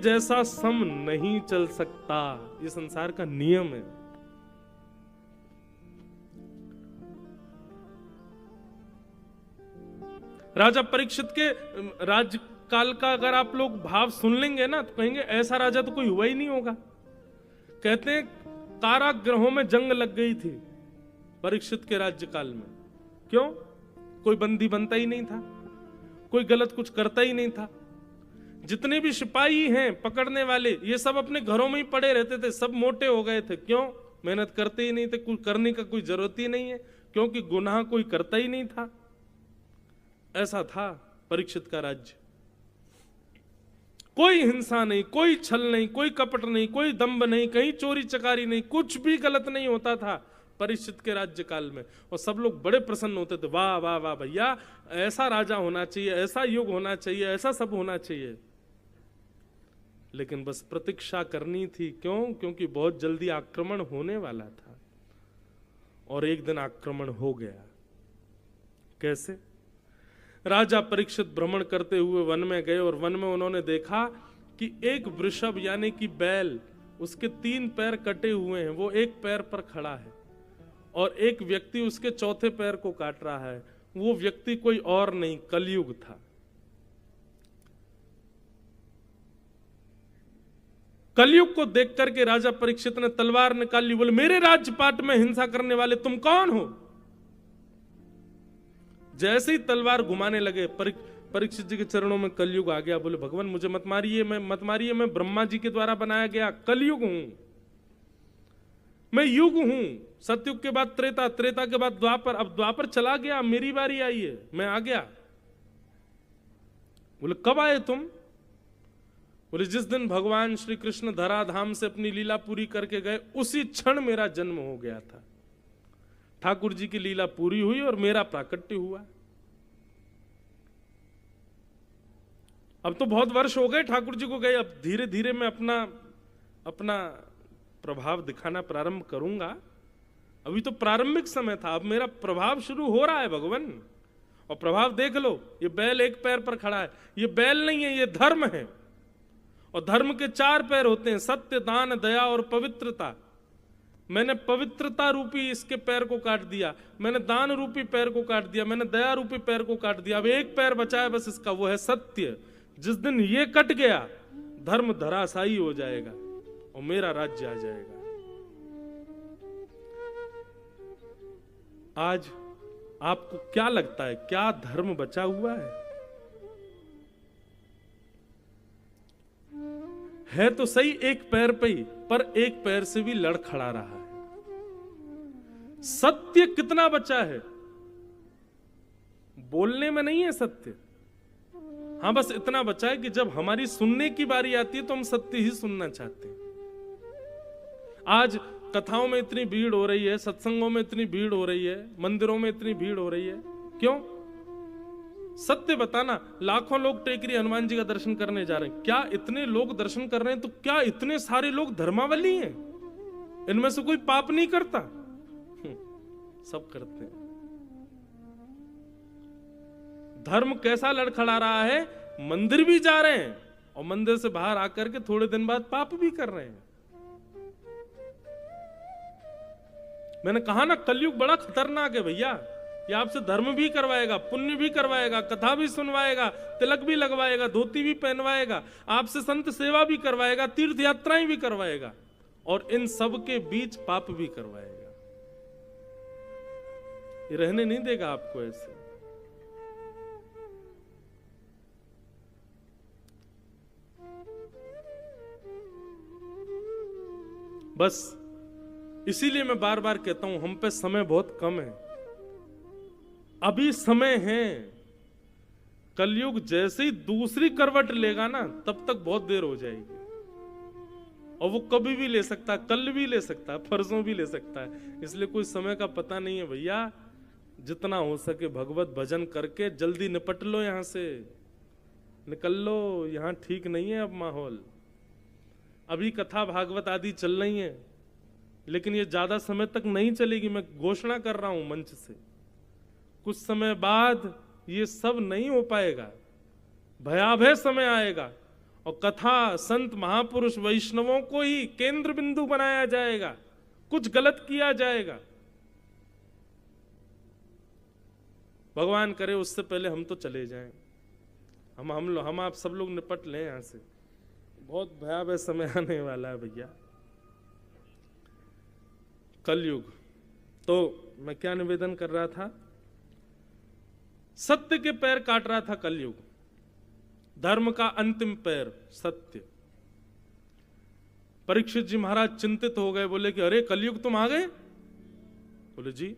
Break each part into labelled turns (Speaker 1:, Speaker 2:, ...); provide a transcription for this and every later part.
Speaker 1: जैसा सम नहीं चल सकता, ये संसार का नियम है। राजा परीक्षित के राज्यकाल का अगर आप लोग भाव सुन लेंगे ना तो कहेंगे ऐसा राजा तो कोई हुआ ही नहीं होगा। कहते हैं कारागृहों में जंग लग गई थी परीक्षित के राज्यकाल में। क्यों? कोई बंदी बनता ही नहीं था, कोई गलत कुछ करता ही नहीं था। जितने भी सिपाही हैं पकड़ने वाले, ये सब अपने घरों में ही पड़े रहते थे, सब मोटे हो गए थे। क्यों? मेहनत करते ही नहीं थे, कुछ करने का कोई जरूरत ही नहीं है, क्योंकि गुनाह कोई करता ही नहीं था। ऐसा था परीक्षित का राज्य। कोई हिंसा नहीं, कोई छल नहीं, कोई कपट नहीं, कोई दंभ नहीं, कहीं चोरी चकारी नहीं, कुछ भी गलत नहीं होता था परीक्षित के राज्यकाल में। और सब लोग बड़े प्रसन्न होते थे, वाह वाह वाह भैया, ऐसा राजा होना चाहिए, ऐसा युग होना चाहिए, ऐसा सब होना चाहिए। लेकिन बस प्रतीक्षा करनी थी। क्यों? क्योंकि बहुत जल्दी आक्रमण होने वाला था। और एक दिन आक्रमण हो गया। कैसे? राजा परीक्षित भ्रमण करते हुए वन में गए और वन में उन्होंने देखा कि एक वृषभ यानी कि बैल, उसके 3 पैर कटे हुए हैं, वो एक पैर पर खड़ा है और एक व्यक्ति उसके चौथे पैर को काट रहा है। वो व्यक्ति कोई और नहीं, कलयुग था। कलयुग को देख करके राजा परीक्षित ने तलवार निकाली, बोले मेरे राजपाट में हिंसा करने वाले तुम कौन हो? जैसे ही तलवार घुमाने लगे, परीक्षित जी के चरणों में कलयुग आ गया। बोले भगवान मुझे मत मारिए, मैं ब्रह्मा जी के द्वारा बनाया गया कलयुग हूं, मैं युग हूं। सतयुग के बाद त्रेता, त्रेता के बाद द्वापर, अब द्वापर चला गया, मेरी बारी आई है, मैं आ गया। बोले कब आए तुम? बोले जिस दिन भगवान श्री कृष्ण धराधाम से अपनी लीला पूरी करके गए, उसी क्षण मेरा जन्म हो गया था। ठाकुर जी की लीला पूरी हुई और मेरा प्राकट्य हुआ। अब तो बहुत वर्ष हो गए ठाकुर जी को गए, अब धीरे धीरे मैं अपना प्रभाव दिखाना प्रारंभ करूंगा। अभी तो प्रारंभिक समय था, अब मेरा प्रभाव शुरू हो रहा है भगवान। और प्रभाव देख लो, ये बैल एक पैर पर खड़ा है, ये बैल नहीं है, ये धर्म है। और धर्म के 4 पैर होते हैं, सत्य, दान, दया और पवित्रता। मैंने पवित्रता रूपी इसके पैर को काट दिया, मैंने दान रूपी पैर को काट दिया, मैंने दया रूपी पैर को काट दिया। अब एक पैर बचा है बस इसका, वो है सत्य। जिस दिन ये कट गया, धर्म धराशायी हो जाएगा और मेरा राज्य आ जाएगा। आज आपको क्या लगता है, क्या धर्म बचा हुआ है तो सही एक पैर पे ही, पर एक पैर से भी लड़ खड़ा रहा है। सत्य कितना बचा है? बोलने में नहीं है सत्य। हाँ, बस इतना बचा है कि जब हमारी सुनने की बारी आती है तो हम सत्य ही सुनना चाहते हैं। आज कथाओं में इतनी भीड़ हो रही है, सत्संगों में इतनी भीड़ हो रही है, मंदिरों में इतनी भीड़ हो रही है, क्यों? सत्य बताना। लाखों लोग टेकरी हनुमान जी का दर्शन करने जा रहे हैं। क्या इतने लोग दर्शन कर रहे हैं तो क्या इतने सारे लोग धर्मावली हैं? इनमें से कोई पाप नहीं करता? सब करते हैं। धर्म कैसा लड़खड़ा रहा है? मंदिर भी जा रहे हैं और मंदिर से बाहर आकर के थोड़े दिन बाद पाप भी कर रहे हैं। मैंने कहा ना, कलयुग बड़ा खतरनाक है भैया। ये आपसे धर्म भी करवाएगा, पुण्य भी करवाएगा, कथा भी सुनवाएगा, तिलक भी लगवाएगा, धोती भी पहनवाएगा, आपसे संत सेवा भी करवाएगा, तीर्थ यात्राएं भी करवाएगा और इन सब के बीच पाप भी करवाएगा। ये रहने नहीं देगा आपको ऐसे। बस इसीलिए मैं बार बार कहता हूं, हम पे समय बहुत कम है। अभी समय है। कलयुग जैसे ही दूसरी करवट लेगा ना, तब तक बहुत देर हो जाएगी। और वो कभी भी ले सकता है, कल भी ले सकता है, परसों भी ले सकता है। इसलिए कोई समय का पता नहीं है भैया। जितना हो सके भगवत भजन करके जल्दी निपट लो, यहां से निकल लो। यहां ठीक नहीं है अब माहौल। अभी कथा भागवत आदि चल रही है, लेकिन ये ज्यादा समय तक नहीं चलेगी। मैं घोषणा कर रहा हूं मंच से, कुछ समय बाद ये सब नहीं हो पाएगा। भयावह समय आएगा और कथा, संत, महापुरुष, वैष्णवों को ही केंद्र बिंदु बनाया जाएगा, कुछ गलत किया जाएगा। भगवान करे उससे पहले हम तो चले जाएं, हम आप सब लोग निपट लें यहां से। बहुत भयावह समय आने वाला है भैया, कलयुग। तो मैं क्या निवेदन कर रहा था, सत्य के पैर काट रहा था कलयुग, धर्म का अंतिम पैर सत्य। परीक्षित जी महाराज चिंतित हो गए, बोले कि अरे कलयुग तुम आ गए? बोले जी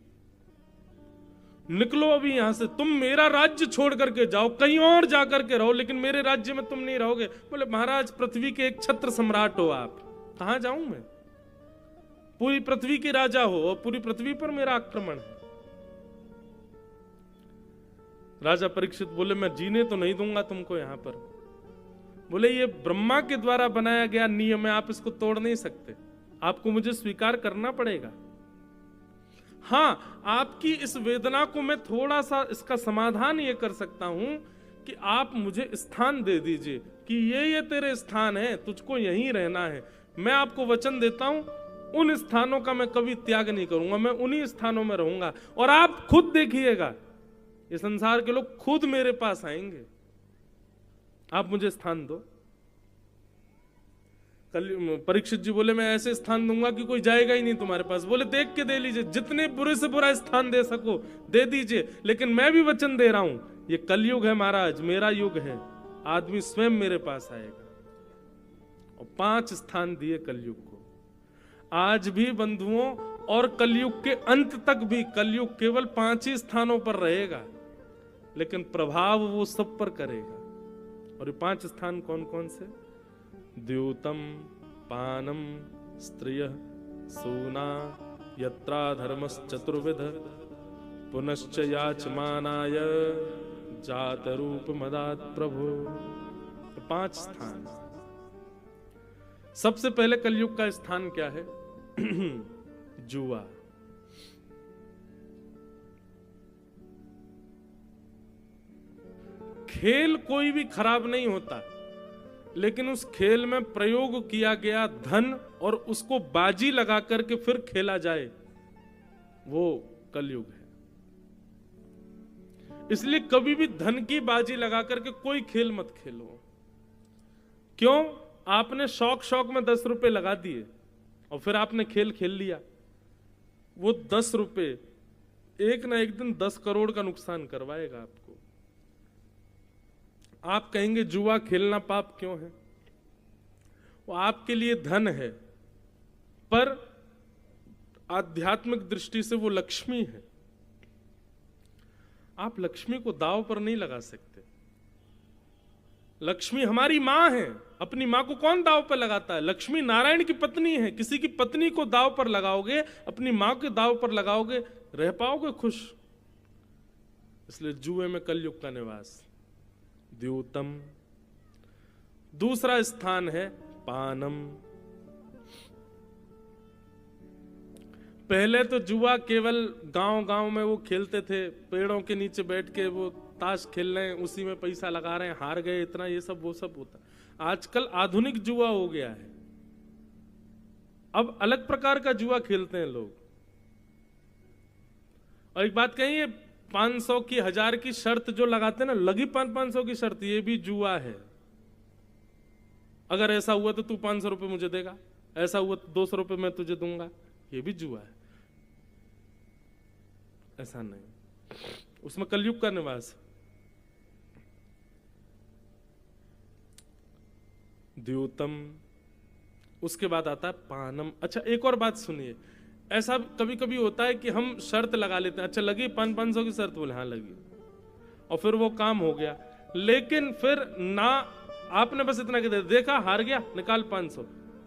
Speaker 1: निकलो अभी यहां से, तुम मेरा राज्य छोड़ करके जाओ, कहीं और जाकर के रहो, लेकिन मेरे राज्य में तुम नहीं रहोगे। बोले महाराज पृथ्वी के एक छत्र सम्राट हो आप, कहां जाऊं मैं? पूरी पृथ्वी के राजा हो और पूरी पृथ्वी पर मेरा आक्रमण है। राजा परीक्षित बोले मैं जीने तो नहीं दूंगा तुमको यहां पर। बोले ये ब्रह्मा के द्वारा बनाया गया नियम है, आप इसको तोड़ नहीं सकते, आपको मुझे स्वीकार करना पड़ेगा। हाँ, आपकी इस वेदना को मैं थोड़ा सा इसका समाधान ये कर सकता हूं कि आप मुझे स्थान दे दीजिए कि ये तेरे स्थान है, तुझको यहीं रहना है। मैं आपको वचन देता हूं उन स्थानों का मैं कभी त्याग नहीं करूंगा, मैं उन्हीं स्थानों में रहूंगा और आप खुद देखिएगा ये संसार के लोग खुद मेरे पास आएंगे, आप मुझे स्थान दो। परीक्षित जी बोले मैं ऐसे स्थान दूंगा कि कोई जाएगा ही नहीं तुम्हारे पास। बोले देख के दे लीजिए, जितने बुरे से बुरा स्थान दे सको दे दीजिए, लेकिन मैं भी वचन दे रहा हूं ये कलयुग है महाराज, मेरा युग है, आदमी स्वयं मेरे पास आएगा। और 5 स्थान दिए कलयुग को। आज भी बंधुओं, और कलयुग के अंत तक भी कलयुग केवल 5 ही स्थानों पर रहेगा, लेकिन प्रभाव वो सब पर करेगा। और ये 5 स्थान कौन कौन से? द्यूतम, पानम, स्त्रिय, सूना, यत्रा धर्मश्चतुर्विध, पुनश्च याचमानाय जात रूप मदात प्रभु। 5 स्थान। सबसे पहले कलयुग का स्थान क्या है? जुआ। खेल कोई भी खराब नहीं होता, लेकिन उस खेल में प्रयोग किया गया धन और उसको बाजी लगा करके फिर खेला जाए, वो कलयुग है। इसलिए कभी भी धन की बाजी लगा करके कोई खेल मत खेलो। क्यों? आपने शौक में 10 रुपए लगा दिए और फिर आपने खेल खेल लिया, वो 10 रुपए एक ना एक दिन 10 करोड़ का नुकसान करवाएगा आपको। आप कहेंगे जुआ खेलना पाप क्यों है? वो आपके लिए धन है, पर आध्यात्मिक दृष्टि से वो लक्ष्मी है। आप लक्ष्मी को दांव पर नहीं लगा सकते। लक्ष्मी हमारी मां है, अपनी मां को कौन दांव पर लगाता है? लक्ष्मी नारायण की पत्नी है। किसी की पत्नी को दांव पर लगाओगे, अपनी मां के दांव पर लगाओगे, रह पाओगे खुश? इसलिए जुए में कलयुग का निवास। द्यूतम। दूसरा स्थान है पानम। पहले तो जुआ केवल गांव में वो खेलते थे, पेड़ों के नीचे बैठ के वो ताश खेल रहे हैं, उसी में पैसा लगा रहे हैं, हार गए इतना, ये सब वो सब होता। आजकल आधुनिक जुआ हो गया है, अब अलग प्रकार का जुआ खेलते हैं लोग। और एक बात कहिए, 500 की 1000 की शर्त जो लगाते हैं ना, लगी 500 की शर्त, ये भी जुआ है। अगर ऐसा हुआ तो तू 500 रुपए मुझे देगा, ऐसा हुआ तो 200 रुपए मैं तुझे दूंगा, ये भी जुआ है। ऐसा नहीं, उसमें कलयुग का निवास। द्यूतम। उसके बाद आता है पानम। अच्छा एक और बात सुनिए, ऐसा कभी कभी होता है कि हम शर्त लगा लेते हैं, अच्छा लगी 500 की शर्त, बोले हाँ लगी, और फिर वो काम हो गया, लेकिन फिर ना आपने बस इतना कह दिया, देखा हार गया, निकाल 500,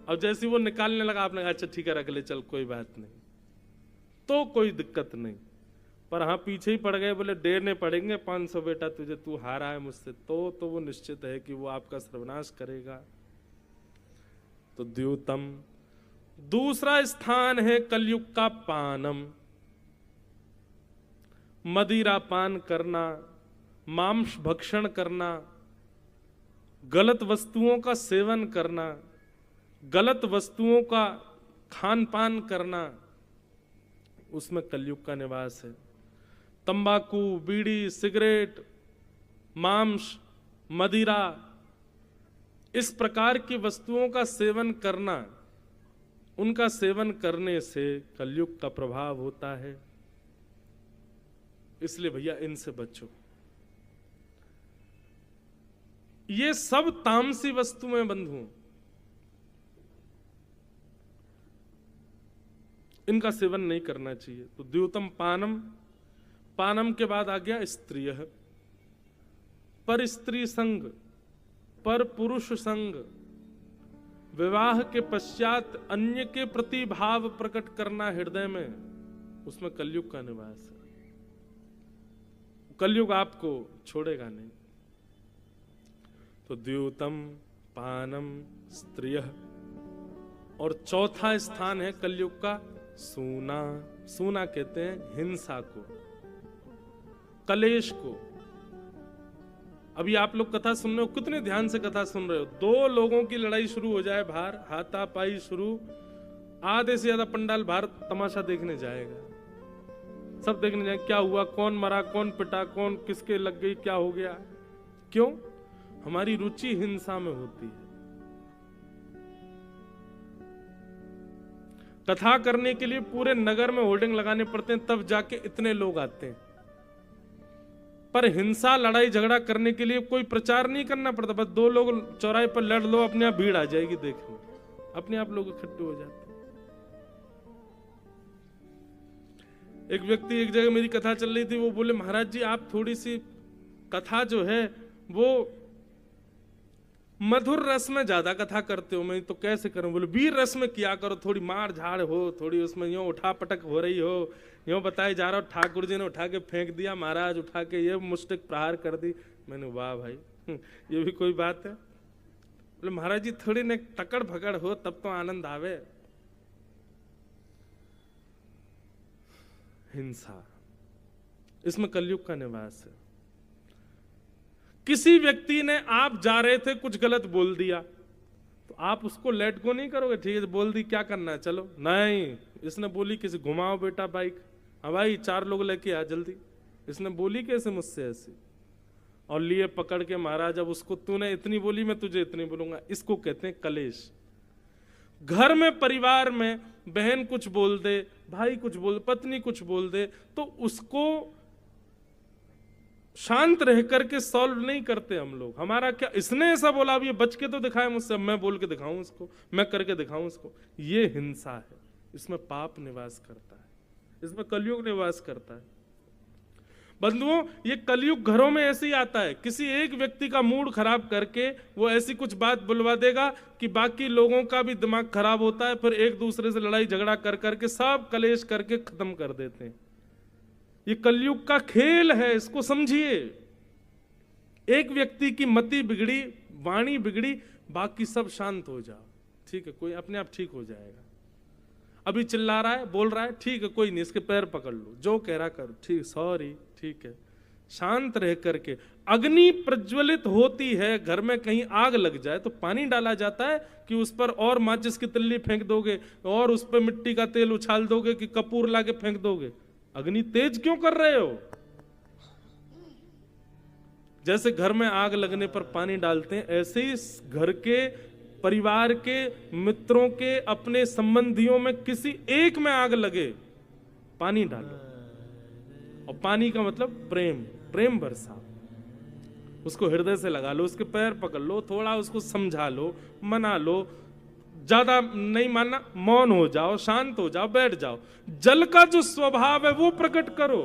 Speaker 1: अब जैसे वो निकालने लगा आपने कहा अच्छा ठीक है रख ले, चल कोई बात नहीं, तो कोई दिक्कत नहीं। पर हाँ पीछे ही पड़ गए, बोले देने पड़ेंगे 500 बेटा तुझे, तू हारा है मुझसे, तो वो निश्चित है कि वो आपका सर्वनाश करेगा। तो द्यूतम। दूसरा स्थान है कलयुग का पानम। मदिरा पान करना, मांस भक्षण करना, गलत वस्तुओं का सेवन करना, गलत वस्तुओं का खान पान करना, उसमें कलयुग का निवास है। तंबाकू, बीड़ी, सिगरेट, मांस, मदिरा, इस प्रकार की वस्तुओं का सेवन करना, उनका सेवन करने से कलयुग का प्रभाव होता है। इसलिए भैया इनसे बचो। ये सब तामसी वस्तुएं बंधुओं, इनका सेवन नहीं करना चाहिए। तो द्योतम पानम, पानम के बाद आ गया स्त्रिय, पर स्त्री संग, पर पुरुष संग, विवाह के पश्चात अन्य के प्रति भाव प्रकट करना हृदय में, उसमें कलयुग का निवास है। कलयुग आपको छोड़ेगा नहीं। तो द्योतम, पानम, स्त्रिय, और चौथा स्थान है कलयुग का सूना। सूना कहते हैं हिंसा को, कलेश को। अभी आप लोग कथा सुन रहे हो, कितने ध्यान से कथा सुन रहे हो। दो लोगों की लड़ाई शुरू हो जाए बाहर, हाथापाई शुरू, आधे से ज्यादा पंडाल बाहर तमाशा देखने जाएगा। सब देखने जाए क्या हुआ, कौन मरा, कौन पिटा, कौन किसके लग गई, क्या हो गया। क्यों? हमारी रुचि हिंसा में होती है। कथा करने के लिए पूरे नगर में होर्डिंग लगाने पड़ते हैं, तब जाके इतने लोग आते हैं। पर हिंसा, लड़ाई झगड़ा करने के लिए कोई प्रचार नहीं करना पड़ता। बस दो लोग चौराहे पर लड़ लो, अपने आप भीड़ आ जाएगी देखने, अपने आप लोग इकट्ठे हो जाते। एक व्यक्ति एक जगह मेरी कथा चल रही थी, वो बोले महाराज जी आप थोड़ी सी कथा जो है वो मधुर रस में ज्यादा कथा करते हो। मैं तो कैसे करूं? बोले वीर रस में किया करो, थोड़ी मार झाड़ हो, थोड़ी उसमें यूं उठा पटक हो रही हो, यूं बताए जा रहा हो ठाकुर जी ने उठा के फेंक दिया, महाराज उठा के ये मुष्टिक प्रहार कर दी। मैंने वाह भाई, ये भी कोई बात है? बोले महाराज जी थोड़ी ने तकड़ भगड़ हो तब तो आनंद आवे। हिंसा, इसमें कलयुग का निवास है। किसी व्यक्ति ने, आप जा रहे थे कुछ गलत बोल दिया, तो आप उसको लेट गो नहीं करोगे, ठीक है बोल दी क्या करना है चलो। नहीं, इसने बोली किसी घुमाओ बेटा बाइक, हाँ भाई 4 लोग लेके आ जल्दी। इसने बोली कैसे मुझसे ऐसी, और लिए पकड़ के महाराज अब उसको तूने इतनी बोली मैं तुझे इतनी बोलूंगा। इसको कहते हैं कलेश। घर में, परिवार में बहन कुछ बोल दे, भाई कुछ बोल, पत्नी कुछ बोल दे, तो उसको शांत रह करके सॉल्व नहीं करते हम लोग। हमारा क्या, इसने ऐसा बोला, अब ये बच के तो दिखाए मुझसे, मैं बोल के दिखाऊं इसको, मैं करके दिखाऊं इसको। ये हिंसा है, इसमें पाप निवास करता है, इसमें कलयुग निवास करता है। बंधुओं, ये कलयुग घरों में ऐसे ही आता है। किसी एक व्यक्ति का मूड खराब करके वो ऐसी कुछ बात बुलवा देगा कि बाकी लोगों का भी दिमाग खराब होता है, फिर एक दूसरे से लड़ाई झगड़ा कर करके सब कलेश करके खत्म कर देते हैं। ये कलयुग का खेल है, इसको समझिए। एक व्यक्ति की मति बिगड़ी, वाणी बिगड़ी, बाकी सब शांत हो जाओ, ठीक है, कोई अपने आप ठीक हो जाएगा। अभी चिल्ला रहा है, बोल रहा है, ठीक है कोई नहीं, इसके पैर पकड़ लो, जो कह रहा करो, ठीक, सॉरी, ठीक है। शांत रह करके, अग्नि प्रज्वलित होती है, घर में कहीं आग लग जाए तो पानी डाला जाता है कि उस पर और माचिस की तिल्ली फेंक दोगे और उस पर मिट्टी का तेल उछाल दोगे कि कपूर लाके फेंक दोगे? अग्नि तेज क्यों कर रहे हो? जैसे घर में आग लगने पर पानी डालते हैं, ऐसे ही घर के, परिवार के, मित्रों के, अपने संबंधियों में किसी एक में आग लगे, पानी डालो। और पानी का मतलब प्रेम, प्रेम बरसाओ, उसको हृदय से लगा लो, उसके पैर पकड़ लो, थोड़ा उसको समझा लो, मना लो। ज्यादा नहीं मानना, मौन हो जाओ, शांत हो जाओ, बैठ जाओ। जल का जो स्वभाव है वो प्रकट करो।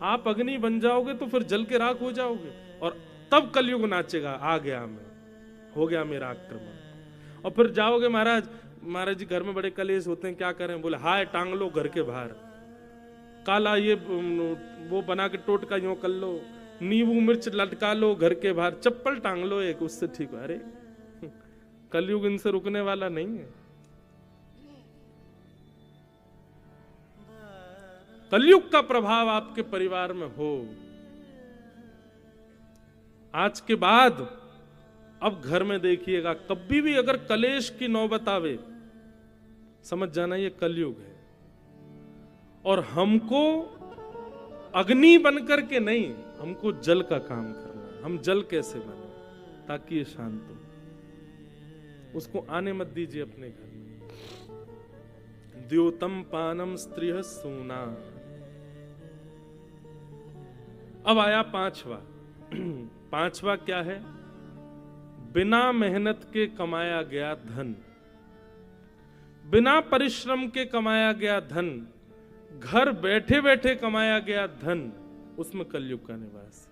Speaker 1: आप अग्नि बन जाओगे तो फिर जल के राख हो जाओगे, और तब कलयुग नाचेगा, आ गया मैं, हो गया मेरा आक्रमण। और फिर जाओगे महाराज, महाराज जी घर में बड़े कलेश होते हैं, क्या करें? बोले हाय टांग लो घर के बाहर, काला ये वो बना के टोटका यूं कर लो, नींबू मिर्च लटका लो घर के बाहर, चप्पल टांग लो एक, उससे ठीक है। अरे कलयुग इनसे रुकने वाला नहीं है। कलयुग का प्रभाव आपके परिवार में हो, आज के बाद अब घर में देखिएगा, कभी भी अगर कलेश की नौबत आवे, समझ जाना ये कलयुग है। और हमको अग्नि बनकर के नहीं, हमको जल का काम करना है। हम जल कैसे बने ताकि ये शांत हो, उसको आने मत दीजिए अपने घर में। द्योतम पानम स्त्रिय सूना। अब आया पांचवा। पांचवा क्या है? बिना मेहनत के कमाया गया धन, बिना परिश्रम के कमाया गया धन, घर बैठे बैठे कमाया गया धन, उसमें कलयुग का निवास।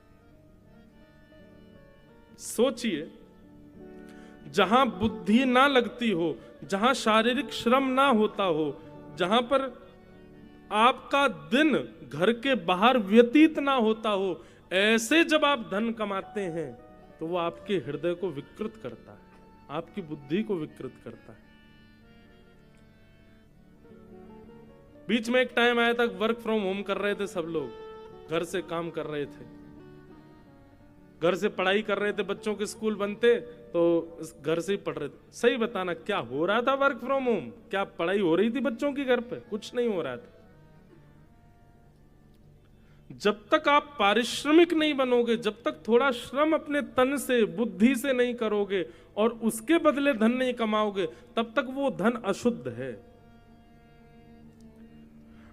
Speaker 1: सोचिए, जहां बुद्धि ना लगती हो, जहां शारीरिक श्रम ना होता हो, जहां पर आपका दिन घर के बाहर व्यतीत ना होता हो, ऐसे जब आप धन कमाते हैं तो वो आपके हृदय को विकृत करता है, आपकी बुद्धि को विकृत करता है। बीच में एक टाइम आया था, वर्क फ्रॉम होम कर रहे थे सब लोग, घर से काम कर रहे थे, घर से पढ़ाई कर रहे थे, बच्चों के स्कूल बनते तो घर से ही पढ़ रहे थे। सही बताना, क्या हो रहा था वर्क फ्रॉम होम? क्या पढ़ाई हो रही थी बच्चों की घर पे? कुछ नहीं हो रहा था। जब तक आप पारिश्रमिक नहीं बनोगे, जब तक थोड़ा श्रम अपने तन से बुद्धि से नहीं करोगे और उसके बदले धन नहीं कमाओगे, तब तक वो धन अशुद्ध है।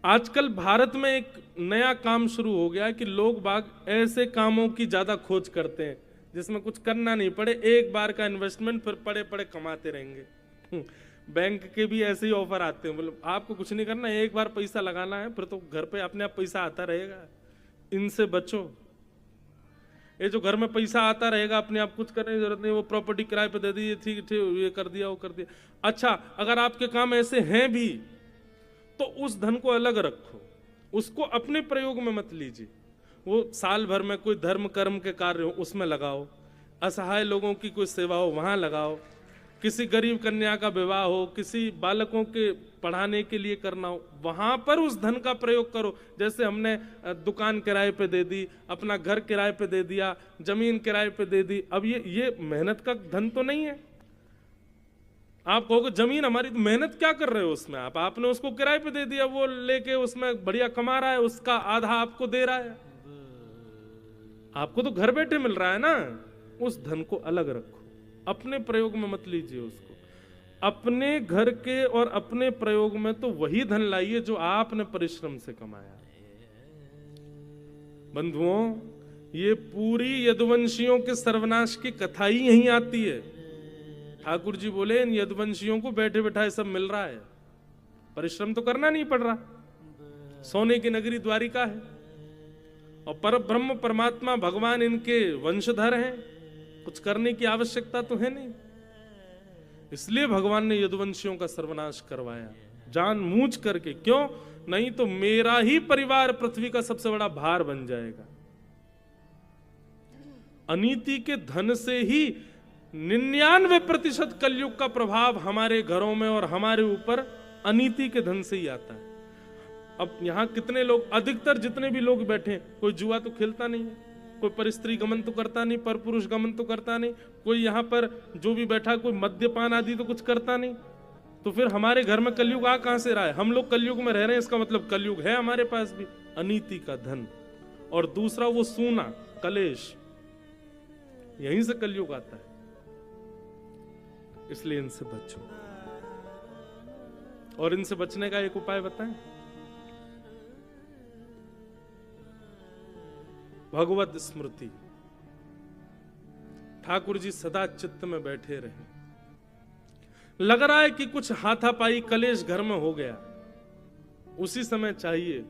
Speaker 1: आजकल भारत में एक नया काम शुरू हो गया है कि लोग बाग ऐसे कामों की ज्यादा खोज करते हैं जिसमें कुछ करना नहीं पड़े, एक बार का इन्वेस्टमेंट, फिर पड़े पड़े कमाते रहेंगे। बैंक के भी ऐसे ही ऑफर आते हैं, मतलब आपको कुछ नहीं करना, एक बार पैसा लगाना है, फिर तो घर पे अपने आप पैसा आता रहेगा। इनसे बचो। ये जो घर में पैसा आता रहेगा, अपने आप कुछ करने की जरूरत नहीं, वो प्रॉपर्टी किराए पे दे दी, ठीक ठीक, ये कर दिया, वो कर दिया। अच्छा, अगर आपके काम ऐसे हैं भी तो उस धन को अलग रखो, उसको अपने प्रयोग में मत लीजिए। वो साल भर में कोई धर्म कर्म के कार्य हो उसमें लगाओ, असहाय लोगों की कोई सेवा हो वहां लगाओ, किसी गरीब कन्या का विवाह हो, किसी बालकों के पढ़ाने के लिए करना हो, वहां पर उस धन का प्रयोग करो। जैसे हमने दुकान किराए पे दे दी, अपना घर किराए पे दे दिया, जमीन किराए पे दे दी, अब ये मेहनत का धन तो नहीं है। आप कहोगे जमीन हमारी, तो मेहनत क्या कर रहे हो उसमें? आपने उसको किराए पे दे दिया, वो लेके उसमें बढ़िया कमा रहा है, उसका आधा आपको दे रहा है, आपको तो घर बैठे मिल रहा है ना। उस धन को अलग रखो, अपने प्रयोग में मत लीजिए उसको। अपने घर के और अपने प्रयोग में तो वही धन लाइए जो आपने परिश्रम से कमाया। बंधुओं, ये पूरी यदुवंशियों के सर्वनाश की कथा ही यहीं आती है। ठाकुर जी बोले, इन यदुवंशियों को बैठे बैठाए सब मिल रहा है, परिश्रम तो करना नहीं पड़ रहा, सोने की नगरी द्वारिका है और पर ब्रह्म परमात्मा भगवान इनके वंशधर हैं, कुछ करने की आवश्यकता तो है नहीं। इसलिए भगवान ने यदुवंशियों का सर्वनाश करवाया जानबूझ करके। क्यों? नहीं तो मेरा ही परिवार पृथ्वी का सबसे बड़ा भार बन जाएगा। अनीति के धन से ही 99% कलयुग का प्रभाव हमारे घरों में और हमारे ऊपर अनीति के धन से ही आता है। अब यहां कितने लोग, अधिकतर जितने भी लोग बैठे, कोई जुआ तो खेलता नहीं है, कोई परस्त्री गमन तो करता नहीं, पर पुरुष गमन तो करता नहीं, कोई यहां पर जो भी बैठा कोई मद्यपान आदि तो कुछ करता नहीं। तो फिर हमारे घर में कलयुग आ कहां से रहा है? हम लोग कलयुग में रह रहे हैं, इसका मतलब कलयुग है हमारे पास भी। अनीति का धन, और दूसरा वो सूना कलेश, यहीं से कलयुग आता है। इसलिए इनसे बचो। और इनसे बचने का एक उपाय बताएं। भगवत स्मृति। ठाकुर जी सदा चित्त में बैठे रहे। लग रहा है कि कुछ हाथापाई कलेश घर में हो गया, उसी समय चाहिए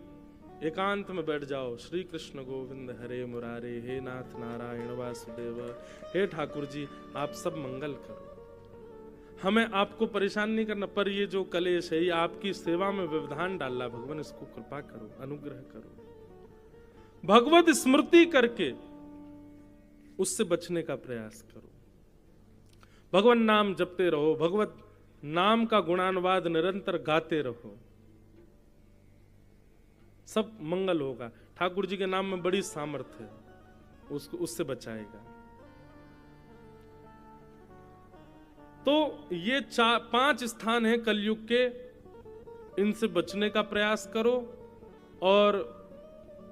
Speaker 1: एकांत में बैठ जाओ। श्री कृष्ण गोविंद हरे मुरारे, हे नाथ नारायण वासुदेव, हे ठाकुर जी आप सब मंगल करो, हमें आपको परेशान नहीं करना, पर ये जो कलेश है ये आपकी सेवा में व्यवधान डाल रहा, भगवान इसको कृपा करो, अनुग्रह करो। भगवत स्मृति करके उससे बचने का प्रयास करो। भगवान नाम जपते रहो, भगवत नाम का गुणानुवाद निरंतर गाते रहो, सब मंगल होगा। ठाकुर जी के नाम में बड़ी सामर्थ्य है, उसको उससे बचाएगा। तो ये 5 स्थान हैं कलयुग के, इनसे बचने का प्रयास करो और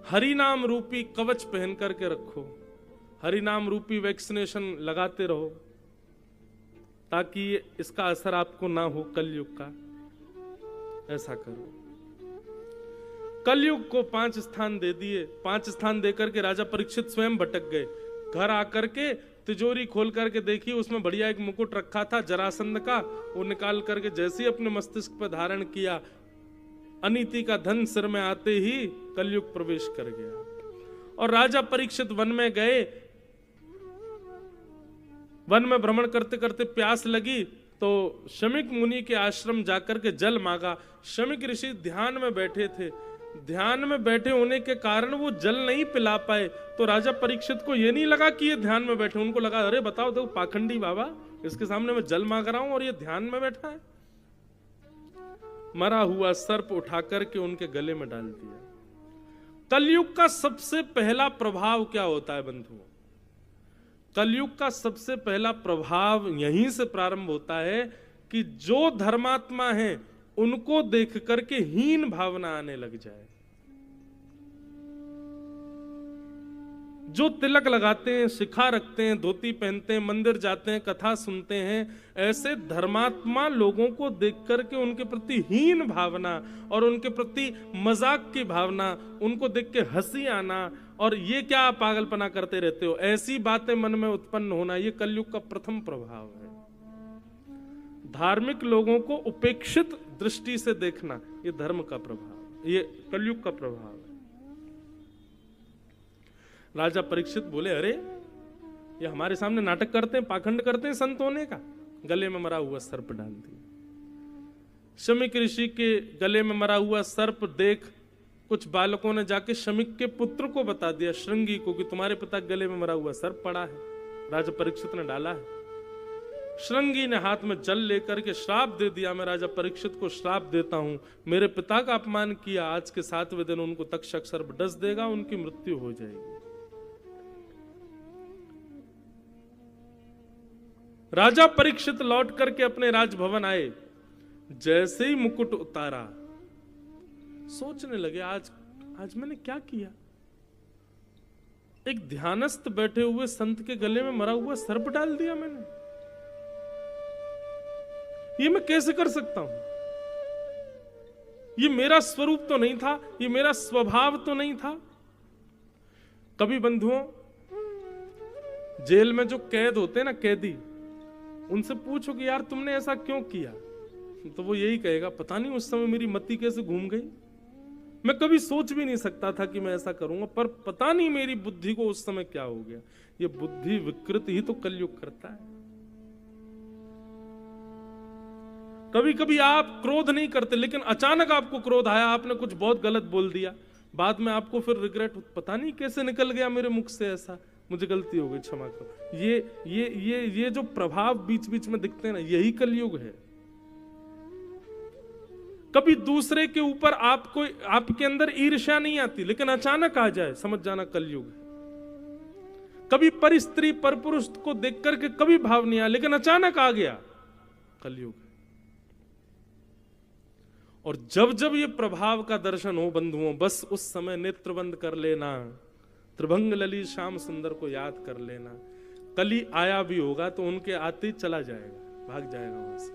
Speaker 1: हरि नाम रूपी कवच पहन करके रखो, हरि नाम रूपी वैक्सीनेशन लगाते रहो ताकि इसका असर आपको ना हो कलयुग का। ऐसा करो। कलयुग को 5 स्थान दे दिए। 5 स्थान देकर के राजा परीक्षित स्वयं भटक गए। घर आकर के तिजोरी खोल करके देखी, उसमें बढ़िया एक मुकुट रखा था जरासंध का, वो निकाल करके जैसे ही अपने मस्तिष्क पर धारण किया, अनीति का धन सिर में आते ही कलयुग प्रवेश कर गया। और राजा परीक्षित वन में गए। वन में भ्रमण करते करते प्यास लगी तो शमिक मुनि के आश्रम जाकर के जल मांगा। शमिक ऋषि ध्यान में बैठे थे। ध्यान में बैठे होने के कारण वो जल नहीं पिला पाए। तो राजा परीक्षित को ये नहीं लगा कि ये ध्यान में बैठे, उनको लगा अरे बताओ देखो पाखंडी बाबा, इसके सामने मैं जल मांग रहा हूं और ये ध्यान में बैठा है। मरा हुआ सर्प उठा करके उनके गले में डाल दिया। कलयुग का सबसे पहला प्रभाव क्या होता है बंधुओं? कलयुग का सबसे पहला प्रभाव यहीं से प्रारंभ होता है कि जो धर्मात्मा है उनको देख करके हीन भावना आने लग जाए। जो तिलक लगाते हैं, शिखा रखते हैं, धोती पहनते हैं, मंदिर जाते हैं, कथा सुनते हैं, ऐसे धर्मात्मा लोगों को देख करके उनके प्रति हीन भावना और उनके प्रति मजाक की भावना, उनको देख के हंसी आना और ये क्या पागलपना करते रहते हो, ऐसी बातें मन में उत्पन्न होना, ये कलयुग का प्रथम प्रभाव है। धार्मिक लोगों को उपेक्षित दृष्टि से देखना, ये धर्म का प्रभाव, ये कलयुग का प्रभाव है। राजा परीक्षित बोले अरे ये हमारे सामने नाटक करते हैं, पाखंड करते हैं संत होने का। गले में मरा हुआ सर्प डाल दिया। शमिक ऋषि के गले में मरा हुआ सर्प देख कुछ बालकों ने जाके शमिक के पुत्र को बता दिया, श्रृंगी को, कि तुम्हारे पिता के गले में मरा हुआ सर्प पड़ा है, राजा परीक्षित ने डाला है। श्रृंगी ने हाथ में जल लेकर के श्राप दे दिया, मैं राजा परीक्षित को श्राप देता हूं, मेरे पिता का अपमान किया, आज के 7वें दिन उनको तक्षक सर्प डस देगा, उनकी मृत्यु हो जाएगी। राजा परीक्षित लौट करके अपने राजभवन आए। जैसे ही मुकुट उतारा सोचने लगे आज मैंने क्या किया। एक ध्यानस्थ बैठे हुए संत के गले में मरा हुआ सर्प डाल दिया मैंने, ये मैं कैसे कर सकता हूं? ये मेरा स्वरूप तो नहीं था, ये मेरा स्वभाव तो नहीं था। कभी बंधुओं जेल में जो कैद होते हैं ना, कैदी, उनसे पूछो कि यार तुमने ऐसा क्यों किया, तो वो यही कहेगा पता नहीं उस समय मेरी मति कैसे घूम गई, मैं कभी सोच भी नहीं सकता था कि मैं ऐसा करूंगा, पर पता नहीं मेरी बुद्धि को उस समय क्या हो गया। ये बुद्धि विकृत ही तो कलयुग करता है। कभी कभी आप क्रोध नहीं करते, लेकिन अचानक आपको क्रोध आया, आपने कुछ बहुत गलत बोल दिया, बाद में आपको फिर रिग्रेट, पता नहीं कैसे निकल गया मेरे मुख से ऐसा, मुझे गलती हो गई, क्षमा करो। ये जो प्रभाव बीच बीच में दिखते हैं ना, यही कलयुग है। कभी दूसरे के ऊपर आपको, आपके अंदर ईर्ष्या नहीं आती, लेकिन अचानक आ जाए, समझ जाना कलयुग है। कभी पर स्त्री पर पुरुष को देख करके कभी भाव नहीं आया, लेकिन अचानक आ गया, कलयुग है। और जब जब ये प्रभाव का दर्शन हो बंधुओं, बस उस समय नेत्र बंद कर लेना, त्रिभंग ललित श्याम सुंदर को याद कर लेना। कली आया भी होगा तो उनके आते ही चला जाएगा, भाग जाएगा वहां से,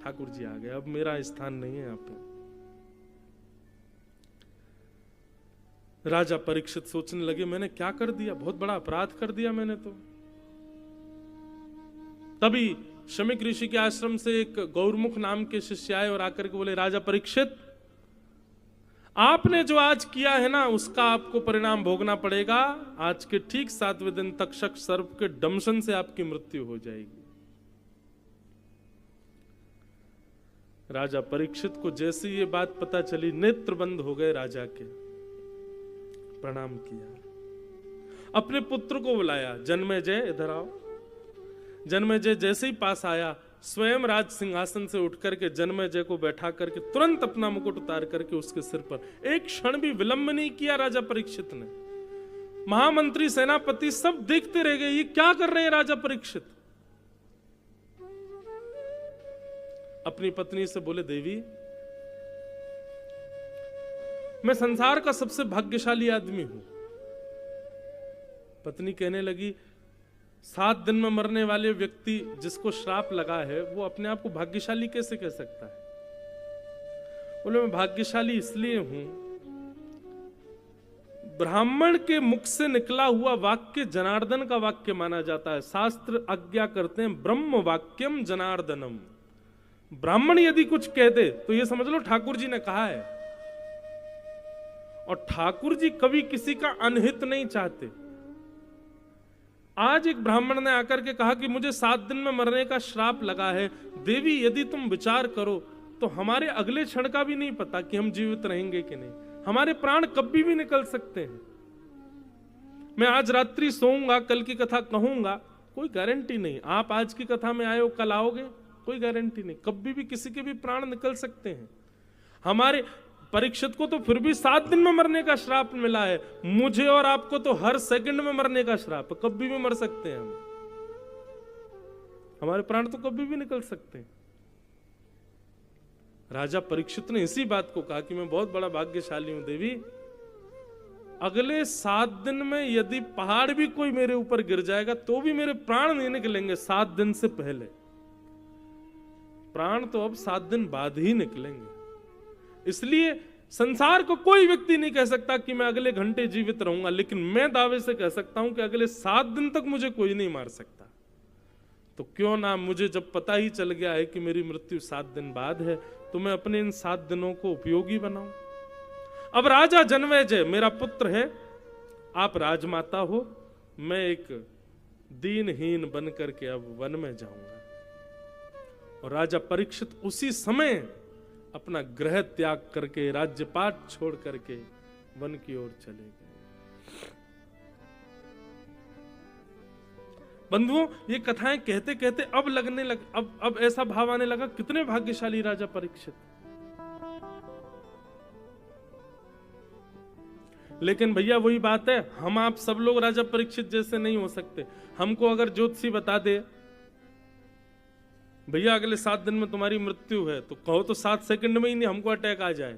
Speaker 1: ठाकुर जी आ गए, अब मेरा स्थान नहीं है यहाँ पे। राजा परीक्षित सोचने लगे मैंने क्या कर दिया, बहुत बड़ा अपराध कर दिया मैंने तो। तभी शमिक ऋषि के आश्रम से एक गौरमुख नाम के शिष्य आए और आकर के बोले राजा परीक्षित, आपने जो आज किया है ना, उसका आपको परिणाम भोगना पड़ेगा। आज के ठीक 7वें दिन तक्षक सर्प के दंशन से आपकी मृत्यु हो जाएगी। राजा परीक्षित को जैसे ये बात पता चली, नेत्र बंद हो गए राजा के, प्रणाम किया, अपने पुत्र को बुलाया, जन्मेजय इधर आओ। जन्मेजय जैसे ही पास आया, स्वयं राज सिंहासन से उठ करके जन्मेजय को बैठा करके तुरंत अपना मुकुट उतार करके उसके सिर पर, एक क्षण भी विलंब नहीं किया राजा परीक्षित ने। महामंत्री, सेनापति सब देखते रह गए, ये क्या कर रहे हैं राजा परीक्षित। अपनी पत्नी से बोले, देवी मैं संसार का सबसे भाग्यशाली आदमी हूं। पत्नी कहने लगी, 7 दिन में मरने वाले व्यक्ति जिसको श्राप लगा है वो अपने आप को भाग्यशाली कैसे कह सकता है? बोले, मैं भाग्यशाली इसलिए हूं, ब्राह्मण के मुख से निकला हुआ वाक्य जनार्दन का वाक्य माना जाता है। शास्त्र आज्ञा करते हैं, ब्रह्म वाक्यम जनार्दनम। ब्राह्मण यदि कुछ कह दे तो ये समझ लो ठाकुर जी ने कहा है। और ठाकुर जी कभी किसी का अनहित नहीं चाहते। आज एक ब्राह्मण ने आकर के कहा कि मुझे 7 दिन में मरने का श्राप लगा है, देवी यदि तुम विचार करो तो हमारे अगले क्षण का भी नहीं पता कि हम जीवित रहेंगे कि नहीं, हमारे प्राण कभी भी निकल सकते हैं। मैं आज रात्रि सोऊंगा, कल की कथा कहूंगा, कोई गारंटी नहीं। आप आज की कथा में आए हो, कल आओगे, कोई गारंटी नहीं। कभी भी किसी के भी प्राण निकल सकते हैं। हमारे परीक्षित को तो फिर भी 7 दिन में मरने का श्राप मिला है, मुझे और आपको तो हर सेकंड में मरने का श्राप, कभी भी मर सकते हैं हम। हमारे प्राण तो कभी भी निकल सकते हैं। राजा परीक्षित ने इसी बात को कहा कि मैं बहुत बड़ा भाग्यशाली हूं देवी, अगले 7 दिन में यदि पहाड़ भी कोई मेरे ऊपर गिर जाएगा तो भी मेरे प्राण नहीं निकलेंगे 7 दिन से पहले। प्राण तो अब 7 दिन बाद ही निकलेंगे। इसलिए संसार को कोई व्यक्ति नहीं कह सकता कि मैं अगले घंटे जीवित रहूंगा, लेकिन मैं दावे से कह सकता हूं कि अगले 7 दिन तक मुझे कोई नहीं मार सकता। तो क्यों ना, मुझे जब पता ही चल गया है कि मेरी मृत्यु 7 दिन बाद है, तो मैं अपने इन 7 दिनों को उपयोगी बनाऊं। अब राजा जनमेजय मेरा पुत्र है, आप राजमाता हो, मैं एक दीनहीन बन करके अब वन में जाऊंगा। और राजा परीक्षित उसी समय अपना गृह त्याग करके, राज्यपाट छोड़ करके वन की ओर चले गए। बंधुओं, ये कथाएं कहते कहते अब लगने लग अब ऐसा भाव आने लगा, कितने भाग्यशाली राजा परीक्षित। लेकिन भैया वही बात है, हम आप सब लोग राजा परीक्षित जैसे नहीं हो सकते। हमको अगर ज्योतिषी बता दे भैया अगले 7 दिन में तुम्हारी मृत्यु है, तो कहो तो 7 सेकंड में ही नहीं हमको अटैक आ जाए,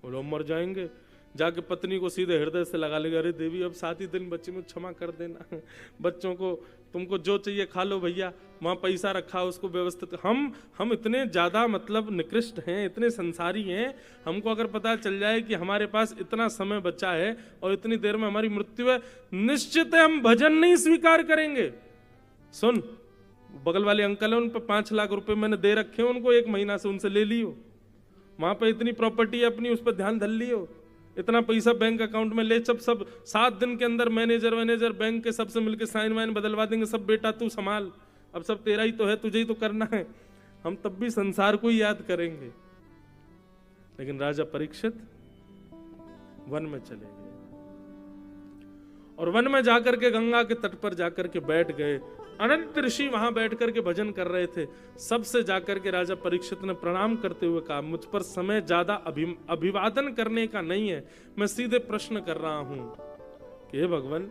Speaker 1: बोलो हम मर जाएंगे, जाके पत्नी को सीधे हृदय से लगा लेगा, अरे देवी अब 7 ही दिन बच्चे में क्षमा कर देना, बच्चों को तुमको जो चाहिए खा लो भैया, वहां पैसा रखा उसको व्यवस्थित। हम इतने ज्यादा मतलब निकृष्ट हैं, इतने संसारी हैं, हमको अगर पता चल जाए कि हमारे पास इतना समय बचा है और इतनी देर में हमारी मृत्यु है, निश्चित है हम भजन नहीं स्वीकार करेंगे। सुन, बगल वाले अंकल है, उन पर 5 लाख रुपए मैंने दे रखे हैं उनको, 1 महीना से उनसे ले लियो, वहां पे इतनी प्रॉपर्टी है अपनी, उस पर ध्यान धर लियो, इतना पैसा बैंक अकाउंट में ले, सब 7 दिन के अंदर मैनेजर बैंक के सबसे मिलकर साइन वाइन बदलवा देंगे, सब बेटा तू संभाल, अब सब तेरा ही तो है, तुझे ही तो करना है। हम तब भी संसार को ही याद करेंगे। लेकिन राजा परीक्षित वन में चले गए और वन में जाकर के गंगा के तट पर जाकर के बैठ गए। अनंत ऋषि वहां बैठ करके भजन कर रहे थे। सबसे जाकर के राजा परीक्षित ने प्रणाम करते हुए कहा, मुझ पर समय ज्यादा अभिवादन करने का नहीं है, मैं सीधे प्रश्न कर रहा हूं कि हे भगवान,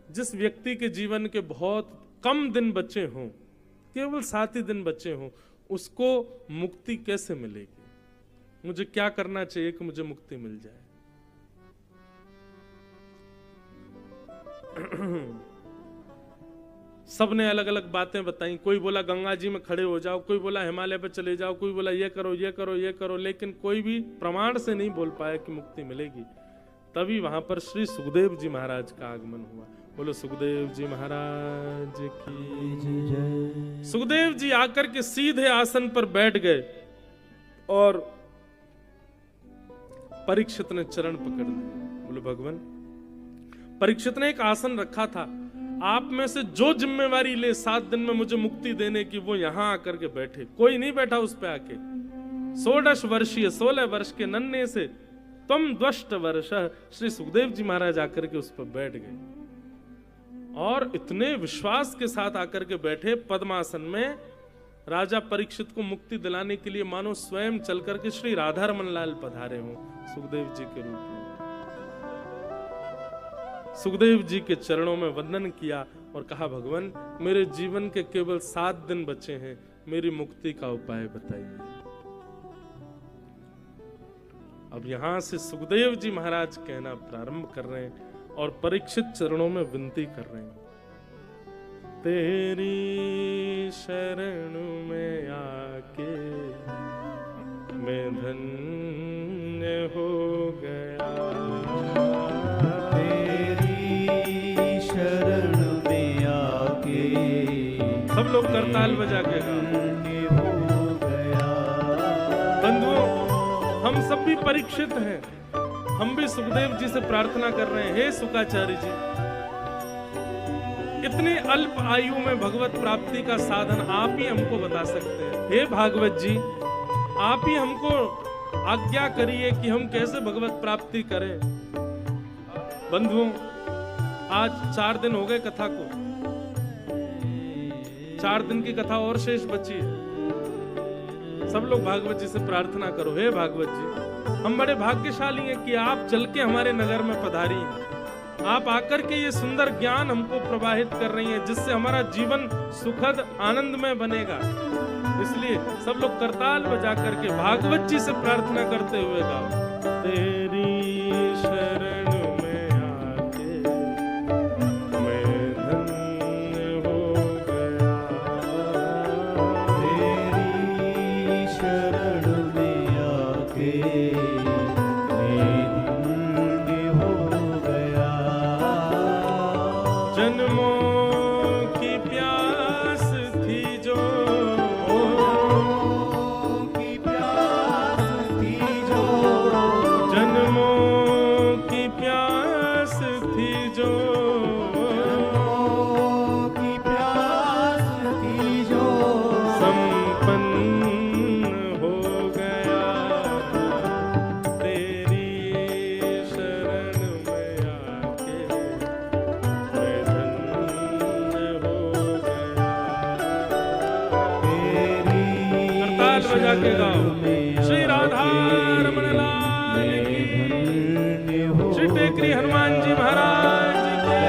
Speaker 1: जिस व्यक्ति के जीवन के बहुत कम दिन बचे हों, केवल 7 ही दिन बचे हों, उसको मुक्ति कैसे मिलेगी? मुझे क्या करना चाहिए कि मुझे मुक्ति मिल जाए? सबने अलग अलग बातें बताई। कोई बोला गंगा जी में खड़े हो जाओ, कोई बोला हिमालय पर चले जाओ, कोई बोला ये करो ये करो ये करो, लेकिन कोई भी प्रमाण से नहीं बोल पाया कि मुक्ति मिलेगी। तभी वहां पर श्री सुखदेव जी महाराज का आगमन हुआ। बोलो सुखदेव जी महाराज की जय। सुखदेव जी आकर के सीधे आसन पर बैठ गए और परीक्षित ने चरण पकड़ लिए। बोलो भगवान, परीक्षित ने एक आसन रखा था, आप में से जो जिम्मेवारी ले 7 दिन में मुझे मुक्ति देने की, वो यहां आकर के बैठे। कोई नहीं बैठा उस पे आके। 16 वर्षीय 16 वर्ष के नन्हे से तुम 12 वर्ष, श्री सुखदेव जी महाराज आकर के उस पर बैठ गए और इतने विश्वास के साथ आकर के बैठे पद्मासन में, राजा परीक्षित को मुक्ति दिलाने के लिए मानो स्वयं चल करके श्री राधा रमन लाल पधारे हों सुखदेव जी के रूप में। सुखदेव जी के चरणों में वंदन किया और कहा, भगवान मेरे जीवन के केवल 7 दिन बचे हैं, मेरी मुक्ति का उपाय बताइए। अब यहां से सुखदेव जी महाराज कहना प्रारंभ कर रहे हैं और परीक्षित चरणों में विनती कर रहे हैं, तेरी शरण में आके मैं धन्य हो गया,
Speaker 2: तेरी शरण में आके
Speaker 1: सब लोग करताल बजा के
Speaker 2: धन्य हो गया।
Speaker 1: बंधुओं, हम सब भी परीक्षित हैं, हम भी सुखदेव जी से प्रार्थना कर रहे हैं, हे सुखाचार्य जी, इतनी अल्प आयु में भगवत प्राप्ति का साधन आप ही हमको बता सकते हैं। हे भागवत जी, आप ही हमको आज्ञा करिए कि हम कैसे भगवत प्राप्ति करें। बंधुओं, आज 4 दिन हो गए कथा को, 4 दिन की कथा और शेष बची है। सब लोग भागवत जी से प्रार्थना करो, हे भागवत जी, हम बड़े भाग्यशाली हैं कि आप चल के हमारे नगर में पधारी हैं। आप आकर के ये सुंदर ज्ञान हमको प्रवाहित कर रही हैं, जिससे हमारा जीवन सुखद आनंदमय बनेगा। इसलिए सब लोग करताल बजा करके भागवत जी से प्रार्थना करते हुए गाओ, तेरी शरण में आके मैं धन्य हो गया,
Speaker 2: तेरी शरण में आके मैं धन्य हो गया।
Speaker 1: जन्मों की प्यास थी जो,
Speaker 2: की प्यास थी जो,
Speaker 1: जन्मों की प्यास थी जो,
Speaker 2: की प्यास थी जो,
Speaker 1: संपन्न हो गया, तेरी शरण में आके मैं धन्य हो गया।
Speaker 2: तेरी
Speaker 1: करताल बजा के गाओ, श्री राधा रमण लाल की,
Speaker 2: धन्य हो
Speaker 1: श्री टेकरी हनुमान जी महाराज की।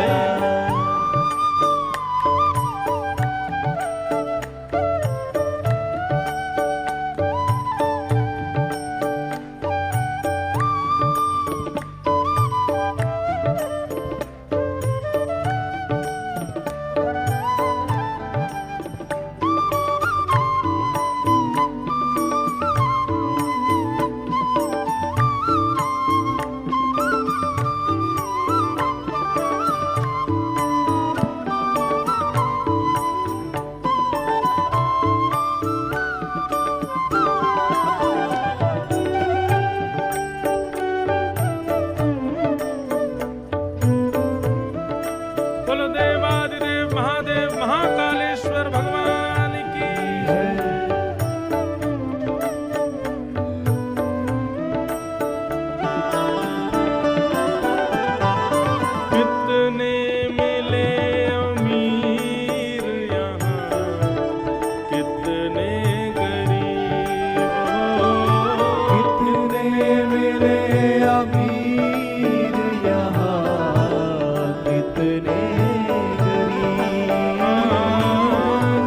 Speaker 1: बोलो देवादिदेव महादेव महाकालेश्वर भगवान की। कितने मिले अमीर यहाँ, कितने गरीब हो,
Speaker 2: कितने मिले अमीर यहाँ, कितने गरीब।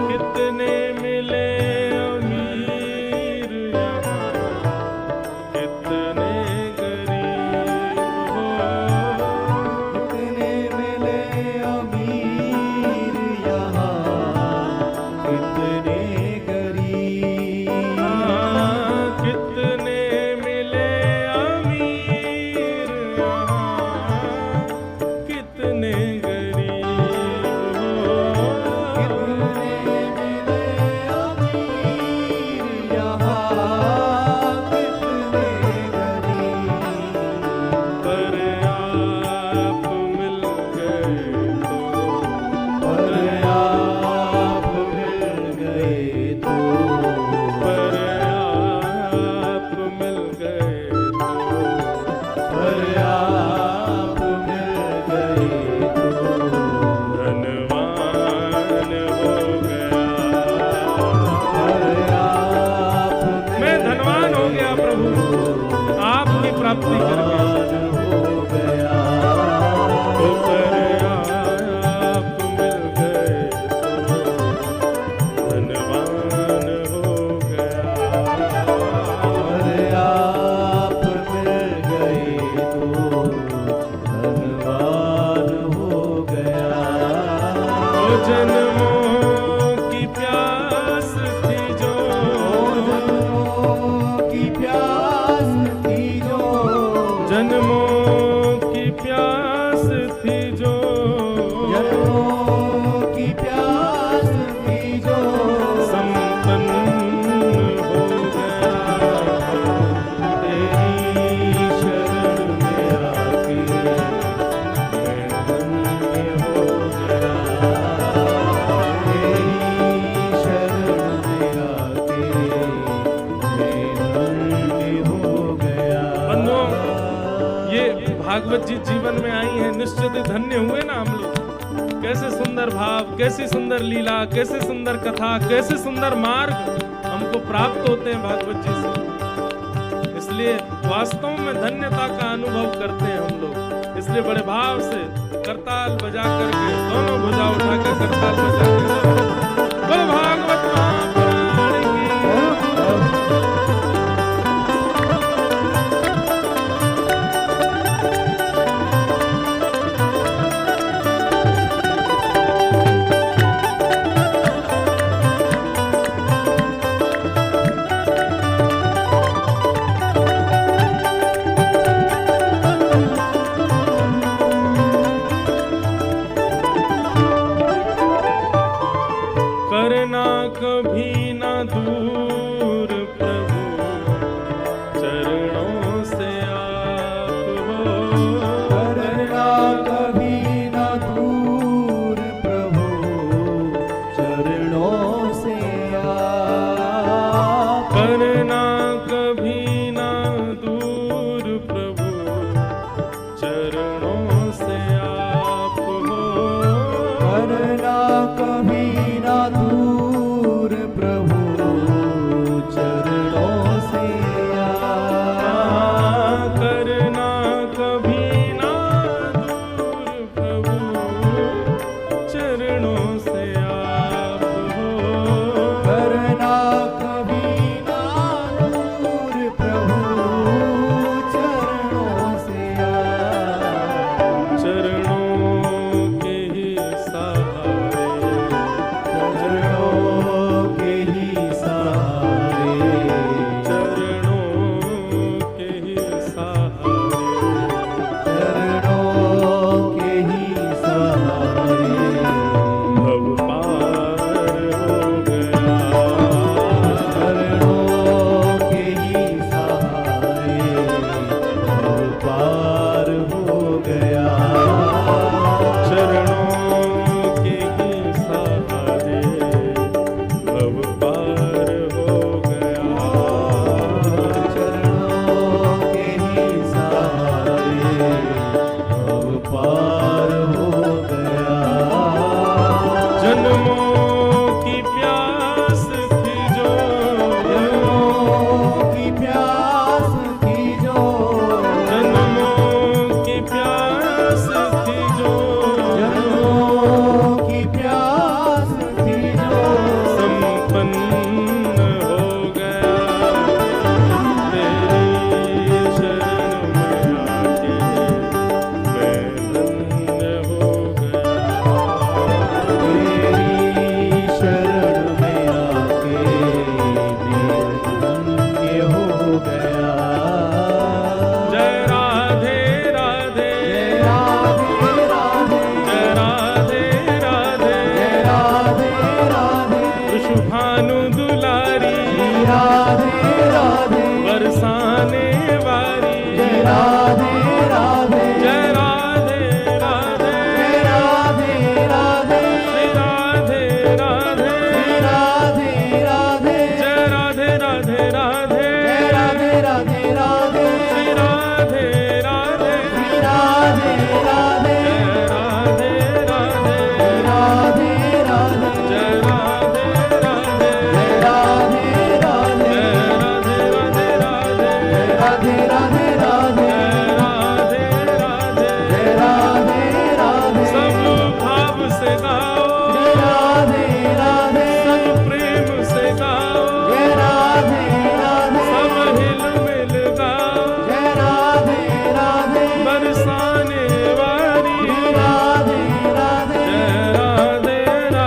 Speaker 1: कितने मिले अमीर यहाँ, कितने गरीब हो,
Speaker 2: कितने मिले अमीर यहाँ, कितने गरीब।
Speaker 1: कितने मिले अमीर यहाँ, कितने गरीब हो,
Speaker 2: कितने मिले अमीर यहाँ, कितने गरीब।
Speaker 1: पर आप मिल गए तो,
Speaker 2: पर आप मिल गए तो,
Speaker 1: पर आप मिल गए तो,
Speaker 2: पर आप मिल गए तो,
Speaker 1: धनवान हो गया।
Speaker 2: पर आप
Speaker 1: मैं धनवान हो गया प्रभु, आपकी प्राप्ति कर गया।
Speaker 2: हो गया।
Speaker 1: तो पर आप मिल गए तो, धनवान जन्मों की प्यास थी जो,
Speaker 2: जन्मों की प्यास थी जो,
Speaker 1: जन्मों की प्यास थी जो,
Speaker 2: जन्मों की प्यास थी जो,
Speaker 1: संपन्न हो गया
Speaker 2: तेरी शरण में आके मैं धन्य हो गया, तेरी शरण में आके मैं धन्य हो गया।
Speaker 1: बंधुओं, ये भागवत जी जीवन में आई हैं, निश्चित ही धन्य हुए ना हम लोग। कैसे सुंदर भाव, कैसी सुंदर लीला, कैसे सुंदर कथा, कैसे सुंदर मार्ग हमको प्राप्त होते हैं भागवत जी से। इसलिए वास्तव में धन्यता का अनुभव करते हैं हम लोग। इसलिए बड़े भाव से करताल बजा करके, दोनों भुजा उठा कर करताल बजा कर बोलो भागवत महापुराण की। करना कभी ना दूर प्रभु चरणों से आप हो,
Speaker 2: करना कभी न दूर प्रभु चरणों से आप,
Speaker 1: करना कभी ना दूर प्रभु चरणों से आप हो,
Speaker 2: करना कभी न दूर प्रभु चरणों से आप,
Speaker 1: करना कभी ना दूर प्रभु चरणों से आप हो,
Speaker 2: करना कभी न दूर प्रभु चरणों से आप,
Speaker 1: चरणों के ही सहारे,
Speaker 2: चरणों के ही सहारे,
Speaker 1: चरणों के ही सहारे,
Speaker 2: चरणों के ही सहारे
Speaker 1: भव पार हो गया,
Speaker 2: चरणों के ही सहारे भव पार हो गया,
Speaker 1: चरणों के ही सहारे भव पार हो गया,
Speaker 2: चरणों के ही सहारे भव पार हो गया।
Speaker 1: जन्मों की प्यास थी जो,
Speaker 2: जन्मों की प्यास थी जो,
Speaker 1: जन्मों की प्यास थी जो,
Speaker 2: जन्मों की प्यास थी जो,
Speaker 1: संपन्न हो गया तेरी शरण में आके मैं धन्य हो गया,
Speaker 2: तेरी शरण में आके मैं धन्य हो गया।
Speaker 1: जय राधे राधे,
Speaker 2: जय राधे राधे,
Speaker 1: जय राधे राधे,
Speaker 2: जय राधे राधे,
Speaker 1: शुभानु दुलारी
Speaker 2: राधे राधे,
Speaker 1: बरसाने वारी,
Speaker 2: जय राधे राधे,
Speaker 1: जय राधे राधे,
Speaker 2: जय राधे राधे,
Speaker 1: राधे राधे,
Speaker 2: राधे राधे,
Speaker 1: जय राधे राधे राधे,
Speaker 2: जय राधे राधे राधे,
Speaker 1: श्री राधे राधे,
Speaker 2: राधे राधे,
Speaker 1: राधे राधे,
Speaker 2: राधे राधे,
Speaker 1: जय राधे राधे,
Speaker 2: राधे राधे,
Speaker 1: राधे राधे राधे,
Speaker 2: राधे राधे राधे,
Speaker 1: राधे राधे,
Speaker 2: राधे राधे,
Speaker 1: सब भाव से गाओ,
Speaker 2: राधे राधे,
Speaker 1: सब प्रेम से गाओ,
Speaker 2: राधे राधे,
Speaker 1: सब हिल मिल गाओ,
Speaker 2: राधे राधे,
Speaker 1: बरसाने वारी,
Speaker 2: राधे राधे,
Speaker 1: जय राधे राधे,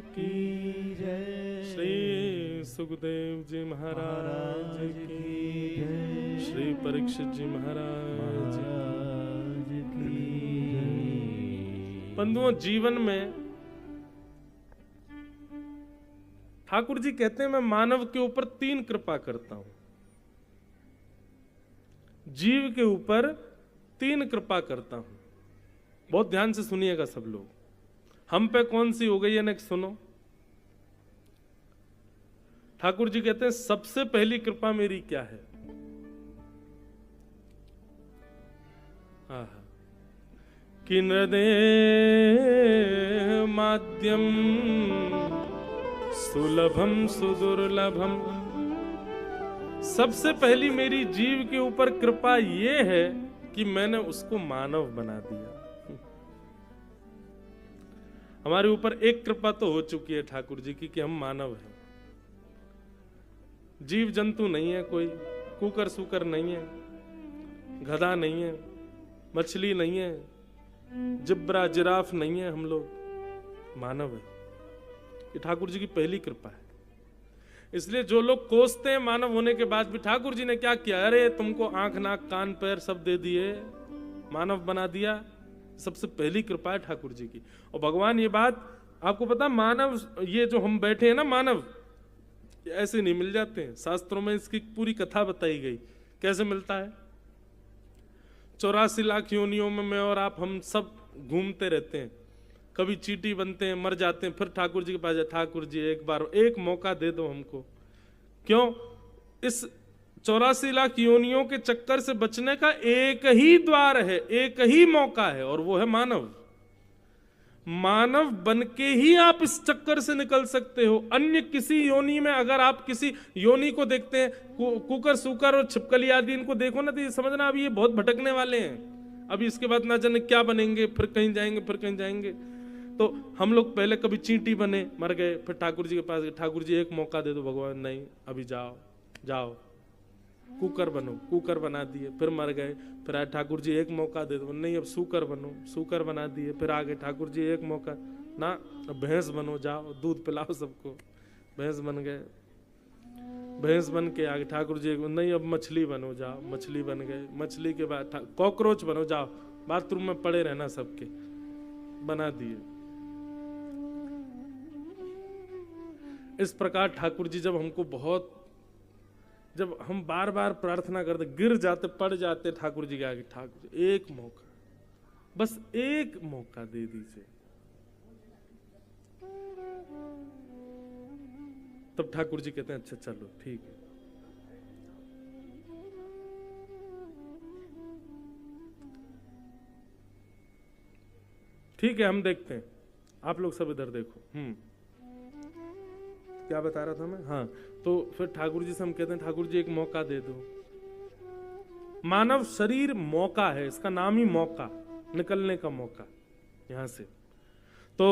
Speaker 2: की जय।
Speaker 1: श्री सुखदेव जी महाराज की
Speaker 2: जय।
Speaker 1: श्री परीक्षित जी महाराज
Speaker 2: की जय।
Speaker 1: बंधुओं, जीवन में ठाकुर जी कहते हैं मैं मानव के ऊपर 3 कृपा करता हूं। जीव के ऊपर 3 कृपा करता हूं। बहुत ध्यान से सुनिएगा सब लोग। हम पे कौन सी हो गई है नेक्स्ट सुनो। ठाकुर जी कहते हैं सबसे पहली कृपा मेरी क्या है। कि नृदे माध्यम सुलभम सुदुर्लभम। सबसे पहली मेरी जीव के ऊपर कृपा यह है कि मैंने उसको मानव बना दिया। हमारे ऊपर एक कृपा तो हो चुकी है ठाकुर जी की कि हम मानव हैं। जीव जंतु नहीं है, कोई कुकर सुकर नहीं है, गधा नहीं है, मछली नहीं है, जिब्रा जिराफ नहीं है, हम लोग मानव है। ये ठाकुर जी की पहली कृपा है। इसलिए जो लोग कोसते हैं मानव होने के बाद भी, ठाकुर जी ने क्या किया, अरे तुमको आंख नाक कान पैर सब दे दिए, मानव बना दिया। सबसे पहली कृपा है ठाकुर जी की। और भगवान ये बात आपको पता, मानव ये जो हम बैठे हैं ना, मानव ऐसे नहीं मिल जाते हैं। शास्त्रों में इसकी पूरी कथा बताई गई कैसे मिलता है। 84 लाख योनियों में मैं और आप हम सब घूमते रहते हैं, कभी चींटी बनते हैं, मर जाते हैं, फिर ठाकुर जी के पास जाए, ठाकुर जी एक बार एक मौका दे दो हमको। क्यों? इस 84 लाख योनियों के चक्कर से बचने का एक ही द्वार है, एक ही मौका है, और वो है मानव। मानव बन के ही आप इस चक्कर से निकल सकते हो। अन्य किसी योनि में अगर आप किसी योनि को देखते हैं, कुकर सुकर और छिपकली आदि इनको देखो ना, तो ये समझना अभी ये बहुत भटकने वाले हैं। अभी इसके बाद ना जाने क्या बनेंगे, फिर कहीं जाएंगे, फिर कहीं जाएंगे। तो हम लोग पहले कभी चींटी बने, मर गए, फिर ठाकुर जी के पास गए, ठाकुर जी एक मौका दे दो। भगवान नहीं, अभी जाओ जाओ। कुकर बनो, कुकर बना दिए, फिर मर गए, फिर आए ठाकुर जी एक मौका दे दो। नहीं, अब सूकर बनो, सूकर बना दिए, फिर आ गए ठाकुर जी एक मौका ना, अब भैंस बनो, जाओ दूध पिलाओ सबको। भैंस बन गए, भैंस बन के आगे ठाकुर जी नहीं, अब मछली बनो, जाओ, मछली बन गए। मछली के बाद कॉकरोच बनो, जाओ बाथरूम में पड़े रहना सबके, बना दिए। इस प्रकार ठाकुर जी जब हमको बहुत, जब हम बार बार प्रार्थना करते, गिर जाते, पड़ जाते ठाकुर जी के आगे, ठाकुर जी एक मौका, बस एक मौका दे दीजिए, तब ठाकुर जी कहते हैं अच्छा चलो ठीक है। ठीक है, हम देखते हैं, आप लोग सब इधर देखो। क्या बता रहा था मैं? हाँ, तो फिर ठाकुर जी से हम कहते हैं ठाकुर जी एक मौका दे दो। मानव शरीर मौका है, इसका नाम ही मौका, निकलने का मौका यहां से। तो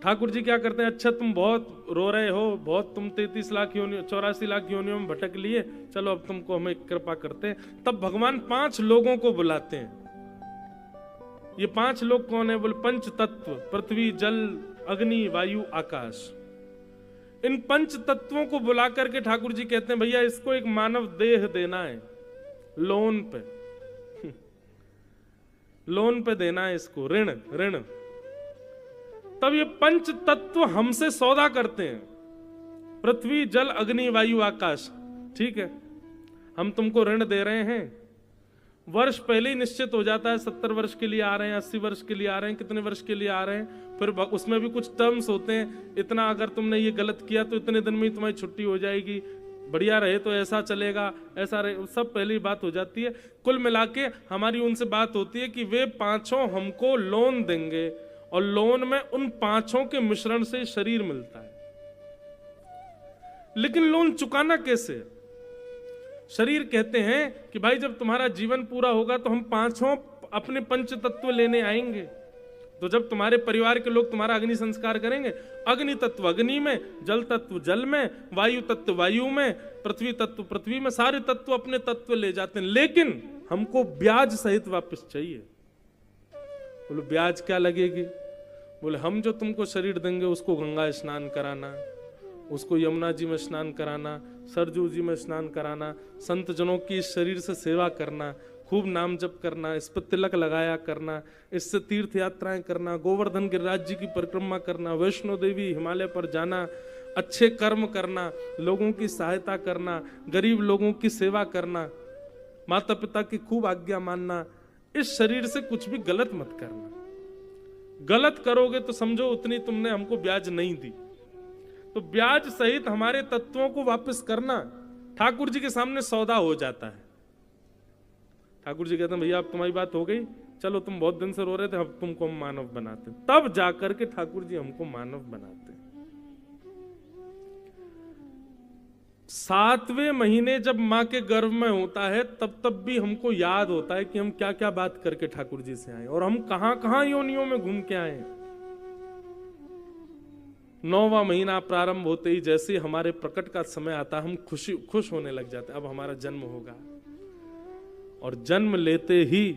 Speaker 1: ठाकुर जी क्या करते हैं, अच्छा तुम बहुत रो रहे हो, बहुत तुम 33 लाख योनियों 84 लाख योनियों में भटक लिए, चलो अब तुमको हमें कृपा करते हैं। तब भगवान 5 लोगों को बुलाते हैं। ये 5 लोग कौन है? बोले पंच तत्व, पृथ्वी जल अग्नि वायु आकाश। इन 5 तत्वों को बुला करके ठाकुर जी कहते हैं भैया इसको एक मानव देह देना है, लोन पे लोन पे देना है इसको, ऋण ऋण। तब ये 5 तत्व हमसे सौदा करते हैं, पृथ्वी जल अग्नि वायु आकाश। ठीक है, हम तुमको ऋण दे रहे हैं। वर्ष पहले ही निश्चित हो जाता है, 70 वर्ष के लिए आ रहे हैं, 80 वर्ष के लिए आ रहे हैं, कितने वर्ष के लिए आ रहे हैं। फिर उसमें भी कुछ टर्म्स होते हैं, इतना अगर तुमने ये गलत किया तो इतने दिन में ही तुम्हारी छुट्टी हो जाएगी, बढ़िया रहे तो ऐसा चलेगा, ऐसा रहे, सब पहली बात हो जाती है। कुल मिला के हमारी उनसे बात होती है कि वे 5 हमको लोन देंगे, और लोन में उन 5 के मिश्रण से शरीर मिलता है। लेकिन लोन चुकाना कैसे? शरीर कहते हैं कि भाई जब तुम्हारा जीवन पूरा होगा तो हम 5 अपने पंच तत्व लेने आएंगे। तो जब तुम्हारे परिवार के लोग तुम्हारा अग्नि संस्कार करेंगे, अग्नि तत्व अग्नि में, जल तत्व जल में, वायु तत्व वायु में, पृथ्वी तत्व पृथ्वी में, सारे तत्व अपने तत्व ले जाते हैं। लेकिन हमको ब्याज सहित वापस चाहिए। बोलो ब्याज क्या लगेगी? बोले हम जो तुमको शरीर देंगे उसको गंगा स्नान कराना, उसको यमुना जी में स्नान कराना, सरजू जी में स्नान कराना, संत जनों की इस शरीर से सेवा करना, खूब नाम जप करना, इस पर तिलक लगाया करना, इससे तीर्थ यात्राएं करना, गोवर्धन गिरिराज जी की परिक्रमा करना, वैष्णो देवी हिमालय पर जाना, अच्छे कर्म करना, लोगों की सहायता करना, गरीब लोगों की सेवा करना, माता पिता की खूब आज्ञा मानना। इस शरीर से कुछ भी गलत मत करना। गलत करोगे तो समझो उतनी तुमने हमको ब्याज नहीं दी, तो ब्याज सहित हमारे तत्वों को वापस करना। ठाकुर जी के सामने सौदा हो जाता है। ठाकुर जी कहते हैं भैया अब तुम्हारी बात हो गई, चलो तुम बहुत दिन से रो रहे थे, अब तुमको हम मानव बनाते। तब जाकर के ठाकुर जी हमको मानव बनाते। 7वें महीने जब माँ के गर्भ में होता है तब भी हमको याद होता है कि हम क्या क्या बात करके ठाकुर जी से आए और हम कहां कहां योनियों में घूम के आए। 9वां महीना प्रारंभ होते ही जैसे हमारे प्रकट का समय आता, हम खुश होने लग जाते, अब हमारा जन्म होगा। और जन्म लेते ही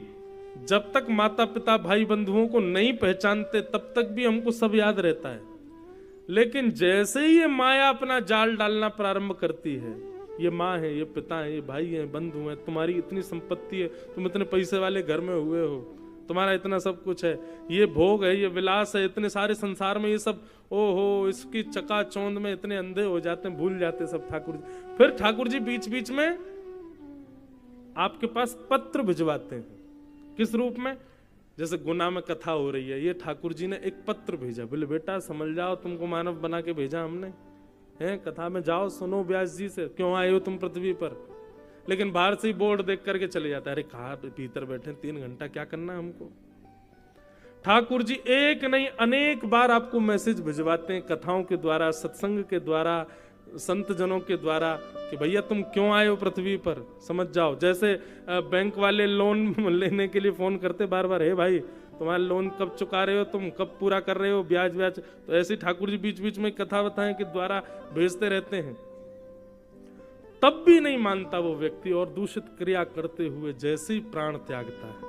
Speaker 1: जब तक माता पिता भाई बंधुओं को नहीं पहचानते तब तक भी हमको सब याद रहता है, लेकिन जैसे ही ये माया अपना जाल डालना प्रारंभ करती है, ये माँ है, ये पिता है, ये भाई है, बंधु है, तुम्हारी इतनी संपत्ति है, तुम इतने पैसे वाले घर में हुए हो, तुम्हारा इतना सब कुछ है, ये भोग है, ये विलास है, इतने सारे संसार में ये सब, ओहो, इसकी चकाचौंध में इतने अंधे हो जाते हैं, भूल जाते सब ठाकुर जी। फिर ठाकुर जी बीच बीच में आपके पास पत्र भिजवाते हैं। किस रूप में? जैसे गुना में कथा हो रही है, ये ठाकुर जी ने एक पत्र भेजा, बोले बेटा समझ जाओ, तुमको मानव बना के भेजा हमने, हैं कथा में जाओ सुनो व्यास जी से, क्यों आए हो तुम पृथ्वी पर। लेकिन बाहर से ही बोर्ड देख करके चले जाता है, अरे कहा भीतर बैठे 3 घंटा क्या करना है हमको। ठाकुर जी एक नहीं अनेक बार आपको मैसेज भिजवाते हैं, कथाओं के द्वारा, सत्संग के द्वारा, संत जनों के द्वारा, कि भैया तुम क्यों आए हो पृथ्वी पर, समझ जाओ। जैसे बैंक वाले लोन लेने के लिए फोन करते बार बार, हे भाई तुम्हारा लोन कब चुका रहे हो, तुम कब पूरा कर रहे हो, ब्याज ब्याज। तो ऐसे ठाकुर जी बीच बीच में कथा बताएं के द्वारा भेजते रहते हैं। तब भी नहीं मानता वो व्यक्ति और दूषित क्रिया करते हुए जैसे ही प्राण त्यागता है,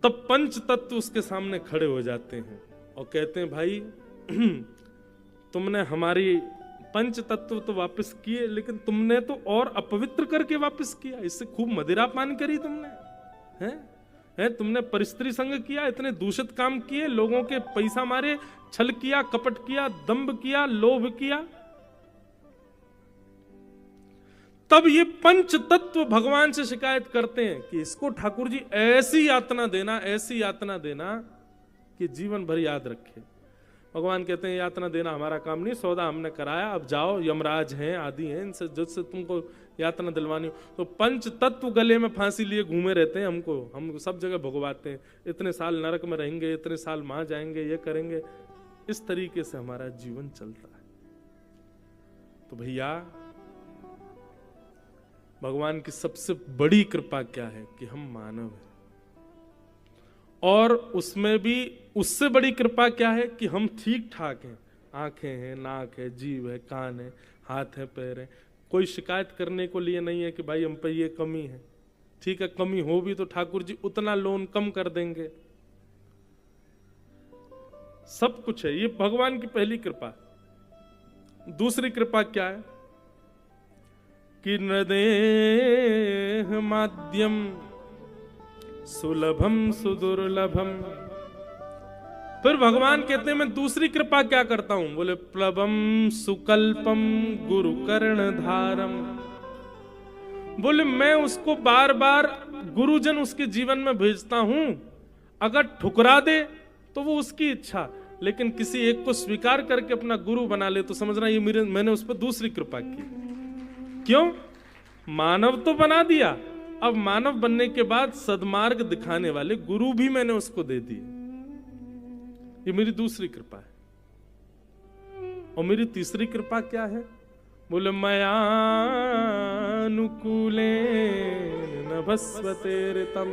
Speaker 1: तब पंच तत्व उसके सामने खड़े हो जाते हैं और कहते हैं भाई तुमने हमारी पंच तत्व तो वापस किए, लेकिन तुमने तो और अपवित्र करके वापस किया, इससे खूब मदिरा पान करी तुमने, हैं तुमने परिस्त्री संग किया, इतने दूषित काम किए, लोगों के पैसा मारे, छल किया, कपट किया, दंभ किया, लोभ किया। तब ये पंच तत्व भगवान से शिकायत करते हैं कि इसको ठाकुर जी ऐसी यातना देना, ऐसी यातना देना कि जीवन भर याद रखे। भगवान कहते हैं यातना देना हमारा काम नहीं, सौदा हमने कराया, अब जाओ, यमराज हैं, आदि हैं, इनसे जिससे तुमको यातना दिलवानी हो। तो पंच तत्व गले में फांसी लिए घूमे रहते हैं, हम सब जगह भुगवाते हैं, इतने साल नरक में रहेंगे, इतने साल वहां जाएंगे, ये करेंगे। इस तरीके से हमारा जीवन चलता है। तो भैया भगवान की सबसे बड़ी कृपा क्या है कि हम मानव हैं, और उसमें भी उससे बड़ी कृपा क्या है कि हम ठीक ठाक हैं, आंखें हैं, नाक है, जीभ है, कान है, हाथ है, पैर है, कोई शिकायत करने को लिए नहीं है कि भाई हम पे ये कमी है। ठीक है, कमी हो भी तो ठाकुर जी उतना लोन कम कर देंगे, सब कुछ है। ये भगवान की पहली कृपा। दूसरी कृपा क्या है कि नदेह माध्यम सुलभम सुदुर्लभम। फिर भगवान कहते हैं मैं दूसरी कृपा क्या करता हूं, बोले प्लवम सुकल्पम गुरु कर्ण धारम। बोले मैं उसको बार बार गुरुजन उसके जीवन में भेजता हूं, अगर ठुकरा दे तो वो उसकी इच्छा, लेकिन किसी एक को स्वीकार करके अपना गुरु बना ले तो समझना ये मैंने उस पर दूसरी कृपा की। क्यों? मानव तो बना दिया, अब मानव बनने के बाद सद्मार्ग दिखाने वाले गुरु भी मैंने उसको दे दिए। ये मेरी दूसरी कृपा है। और मेरी तीसरी कृपा क्या है, बोले मयानुकूले नभस्वते ऋतम।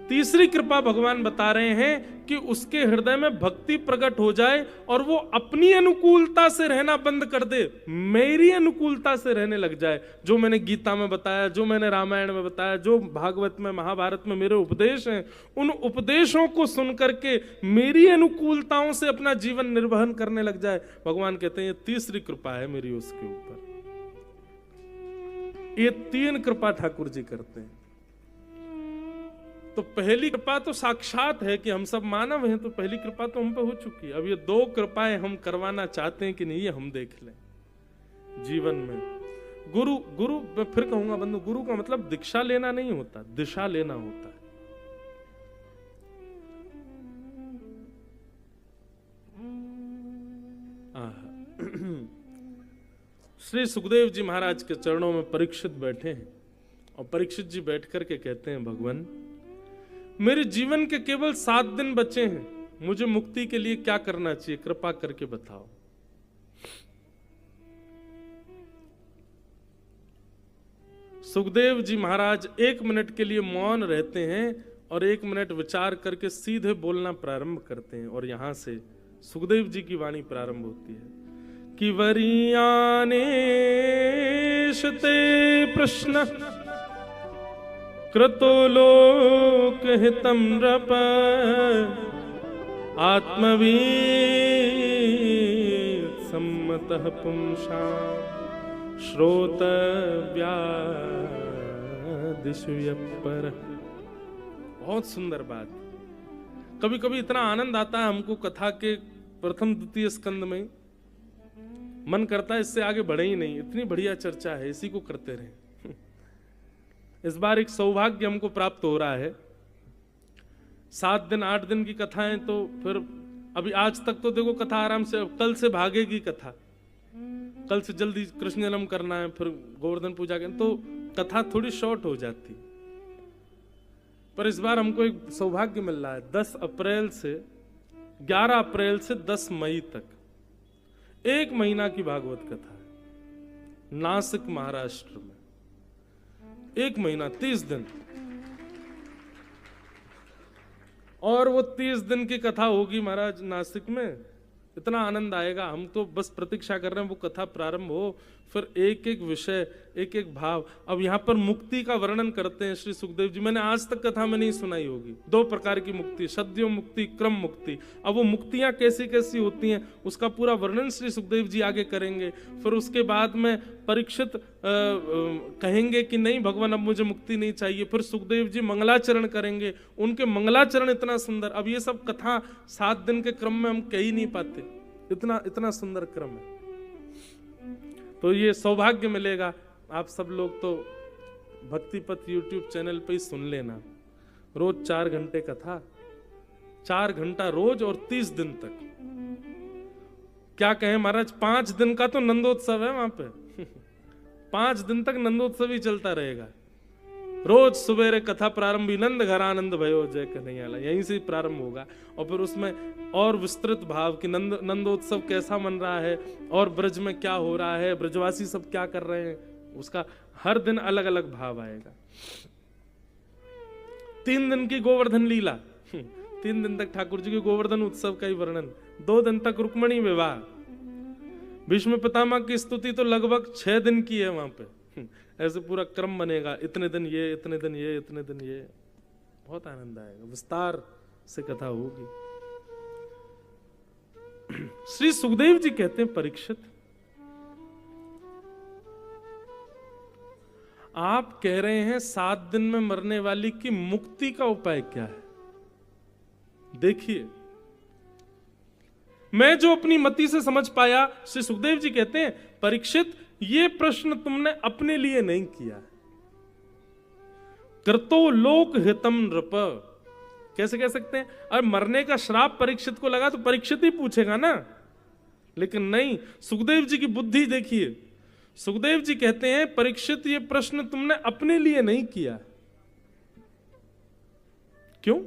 Speaker 1: तीसरी कृपा भगवान बता रहे हैं कि उसके हृदय में भक्ति प्रकट हो जाए और वो अपनी अनुकूलता से रहना बंद कर दे, मेरी अनुकूलता से रहने लग जाए। जो मैंने गीता में बताया, जो मैंने रामायण में बताया, जो भागवत में, महाभारत में मेरे उपदेश हैं, उन उपदेशों को सुन करके मेरी अनुकूलताओं से अपना जीवन निर्वहन करने लग जाए। भगवान कहते हैं ये तीसरी कृपा है मेरी उसके ऊपर। ये 3 कृपा ठाकुर जी करते हैं। तो पहली कृपा तो साक्षात है कि हम सब मानव हैं, तो पहली कृपा तो हम पे हो चुकी है। अब ये 2 कृपाएं हम करवाना चाहते हैं कि नहीं, ये हम देख लें जीवन में। गुरु मैं फिर कहूंगा बंधु, गुरु का मतलब दीक्षा लेना नहीं होता, दिशा लेना होता है। श्री सुखदेव जी महाराज के चरणों में परीक्षित बैठे हैं और परीक्षित जी बैठ करके कहते हैं, भगवान मेरे जीवन के केवल 7 दिन बचे हैं, मुझे मुक्ति के लिए क्या करना चाहिए, कृपा करके बताओ। सुखदेव जी महाराज 1 मिनट के लिए मौन रहते हैं और 1 मिनट विचार करके सीधे बोलना प्रारंभ करते हैं। और यहां से सुखदेव जी की वाणी प्रारंभ होती है कि वरीयाने शते प्रश्न कृतो लोक हितम नृप आत्मवीत सम्मतः पुंसा श्रोतव्या दिशु पर। बहुत सुंदर बात। कभी कभी इतना आनंद आता है हमको कथा के प्रथम द्वितीय स्कंद में, मन करता है इससे आगे बढ़े ही नहीं, इतनी बढ़िया चर्चा है, इसी को करते रहे। इस बार एक सौभाग्य हमको प्राप्त हो रहा है। 7 दिन 8 दिन की कथाएं, तो फिर अभी आज तक तो देखो कथा आराम से, कल से भागेगी कथा, कल से जल्दी कृष्ण जन्म करना है, फिर गोवर्धन पूजा के, तो कथा थोड़ी शॉर्ट हो जाती। पर इस बार हमको एक सौभाग्य मिल रहा है। 11 अप्रैल से 10 मई तक 1 महीना की भागवत कथा है नासिक महाराष्ट्र में। 1 महीना 30 दिन, और वो 30 दिन की कथा होगी महाराज नासिक में। इतना आनंद आएगा, हम तो बस प्रतीक्षा कर रहे हैं वो कथा प्रारंभ हो, फिर एक एक विषय, एक एक भाव। अब यहाँ पर मुक्ति का वर्णन करते हैं श्री सुखदेव जी। मैंने आज तक कथा में नहीं सुनाई होगी। 2 प्रकार की मुक्ति, सद्यो मुक्ति, क्रम मुक्ति। अब वो मुक्तियां कैसी कैसी होती हैं उसका पूरा वर्णन श्री सुखदेव जी आगे करेंगे। फिर उसके बाद में परीक्षित कहेंगे कि नहीं भगवान अब मुझे मुक्ति नहीं चाहिए। फिर सुखदेव जी मंगलाचरण करेंगे, उनके मंगलाचरण इतना सुंदर। अब ये सब कथा 7 दिन के क्रम में हम कह ही नहीं पाते, इतना इतना सुंदर क्रम है। तो ये सौभाग्य मिलेगा, आप सब लोग तो भक्तिपथ यूट्यूब चैनल पे ही सुन लेना। रोज 4 घंटे कथा, 4 घंटा रोज और 30 दिन तक। क्या कहें महाराज, 5 दिन का तो नंदोत्सव है वहां पे। 5 दिन तक नंदोत्सव ही चलता रहेगा। रोज सुबेरे कथा प्रारंभी नंद घर आनंद भयो जय कन्हैया, यहीं से प्रारंभ होगा। और फिर उसमें और विस्तृत भाव कि नंदोत्सव कैसा मन रहा है और ब्रज में क्या हो रहा है, ब्रजवासी सब क्या कर रहे हैं, उसका हर दिन अलग अलग भाव आएगा। 3 दिन की गोवर्धन लीला, 3 दिन तक ठाकुर जी के गोवर्धन उत्सव का ही वर्णन। 2 दिन तक रुक्मणी विवाह, भीष्म पितामह की स्तुति तो लगभग 6 दिन की है वहां पे। ऐसे पूरा क्रम बनेगा, इतने दिन ये, इतने दिन ये, इतने दिन ये। बहुत आनंद आएगा, विस्तार से कथा होगी। श्री सुखदेव जी कहते हैं, परीक्षित आप कह रहे हैं 7 दिन में मरने वाली की मुक्ति का उपाय क्या है। देखिए, मैं जो अपनी मति से समझ पाया, श्री सुखदेव जी कहते हैं, परीक्षित ये प्रश्न तुमने अपने लिए नहीं किया। कृतो लोक हितम नृप, कैसे कह सकते हैं? अरे मरने का श्राप परीक्षित को लगा तो परीक्षित ही पूछेगा ना, लेकिन नहीं। सुखदेव जी की बुद्धि देखिए। सुखदेव जी कहते हैं, परीक्षित ये प्रश्न तुमने अपने लिए नहीं किया। क्यों?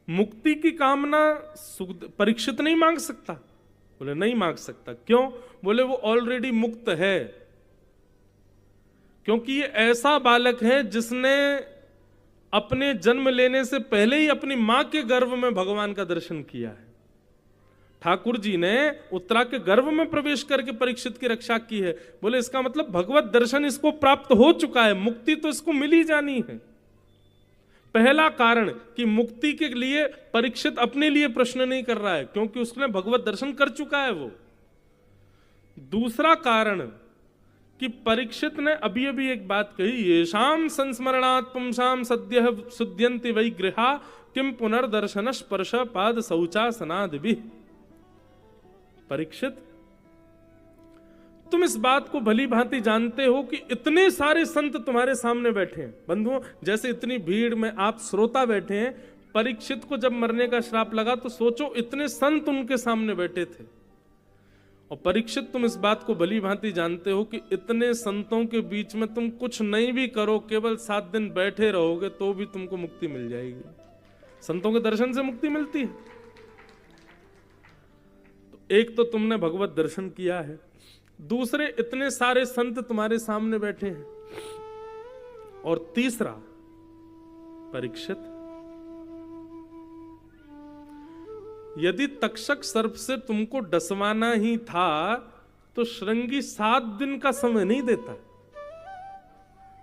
Speaker 1: मुक्ति की कामना परीक्षित नहीं मांग सकता। बोले नहीं मांग सकता। क्यों? बोले वो ऑलरेडी मुक्त है। क्योंकि ये ऐसा बालक है जिसने अपने जन्म लेने से पहले ही अपनी मां के गर्भ में भगवान का दर्शन किया है। ठाकुर जी ने उत्तरा के गर्भ में प्रवेश करके परीक्षित की रक्षा की है। बोले इसका मतलब भगवत दर्शन इसको प्राप्त हो चुका है, मुक्ति तो इसको मिल ही जानी है। पहला कारण कि मुक्ति के लिए परीक्षित अपने लिए प्रश्न नहीं कर रहा है, क्योंकि उसने भगवत दर्शन कर चुका है वो। दूसरा कारण कि परीक्षित ने अभी अभी एक बात कही, येषाम संस्मरणात् पुंसाम सद्यः शुद्ध्यन्ति वै गृहा किम पुनर्दर्शन स्पर्श पाद शौचासनादि। परीक्षित, तुम इस बात को भली भांति जानते हो कि इतने सारे संत तुम्हारे सामने बैठे हैं। बंधुओं, जैसे इतनी भीड़ में आप श्रोता बैठे हैं, परीक्षित को जब मरने का श्राप लगा तो सोचो इतने संत उनके सामने बैठे थे। और परीक्षित, तुम इस बात को भली भांति जानते हो कि इतने संतों के बीच में तुम कुछ नहीं भी करो, केवल 7 दिन बैठे रहोगे तो भी तुमको मुक्ति मिल जाएगी। संतों के दर्शन से मुक्ति मिलती है। तो एक तो तुमने भगवत दर्शन किया है, दूसरे इतने सारे संत तुम्हारे सामने बैठे हैं, और तीसरा परीक्षित, यदि तक्षक सर्प से तुमको डसवाना ही था तो श्रृंगी 7 दिन का समय नहीं देता।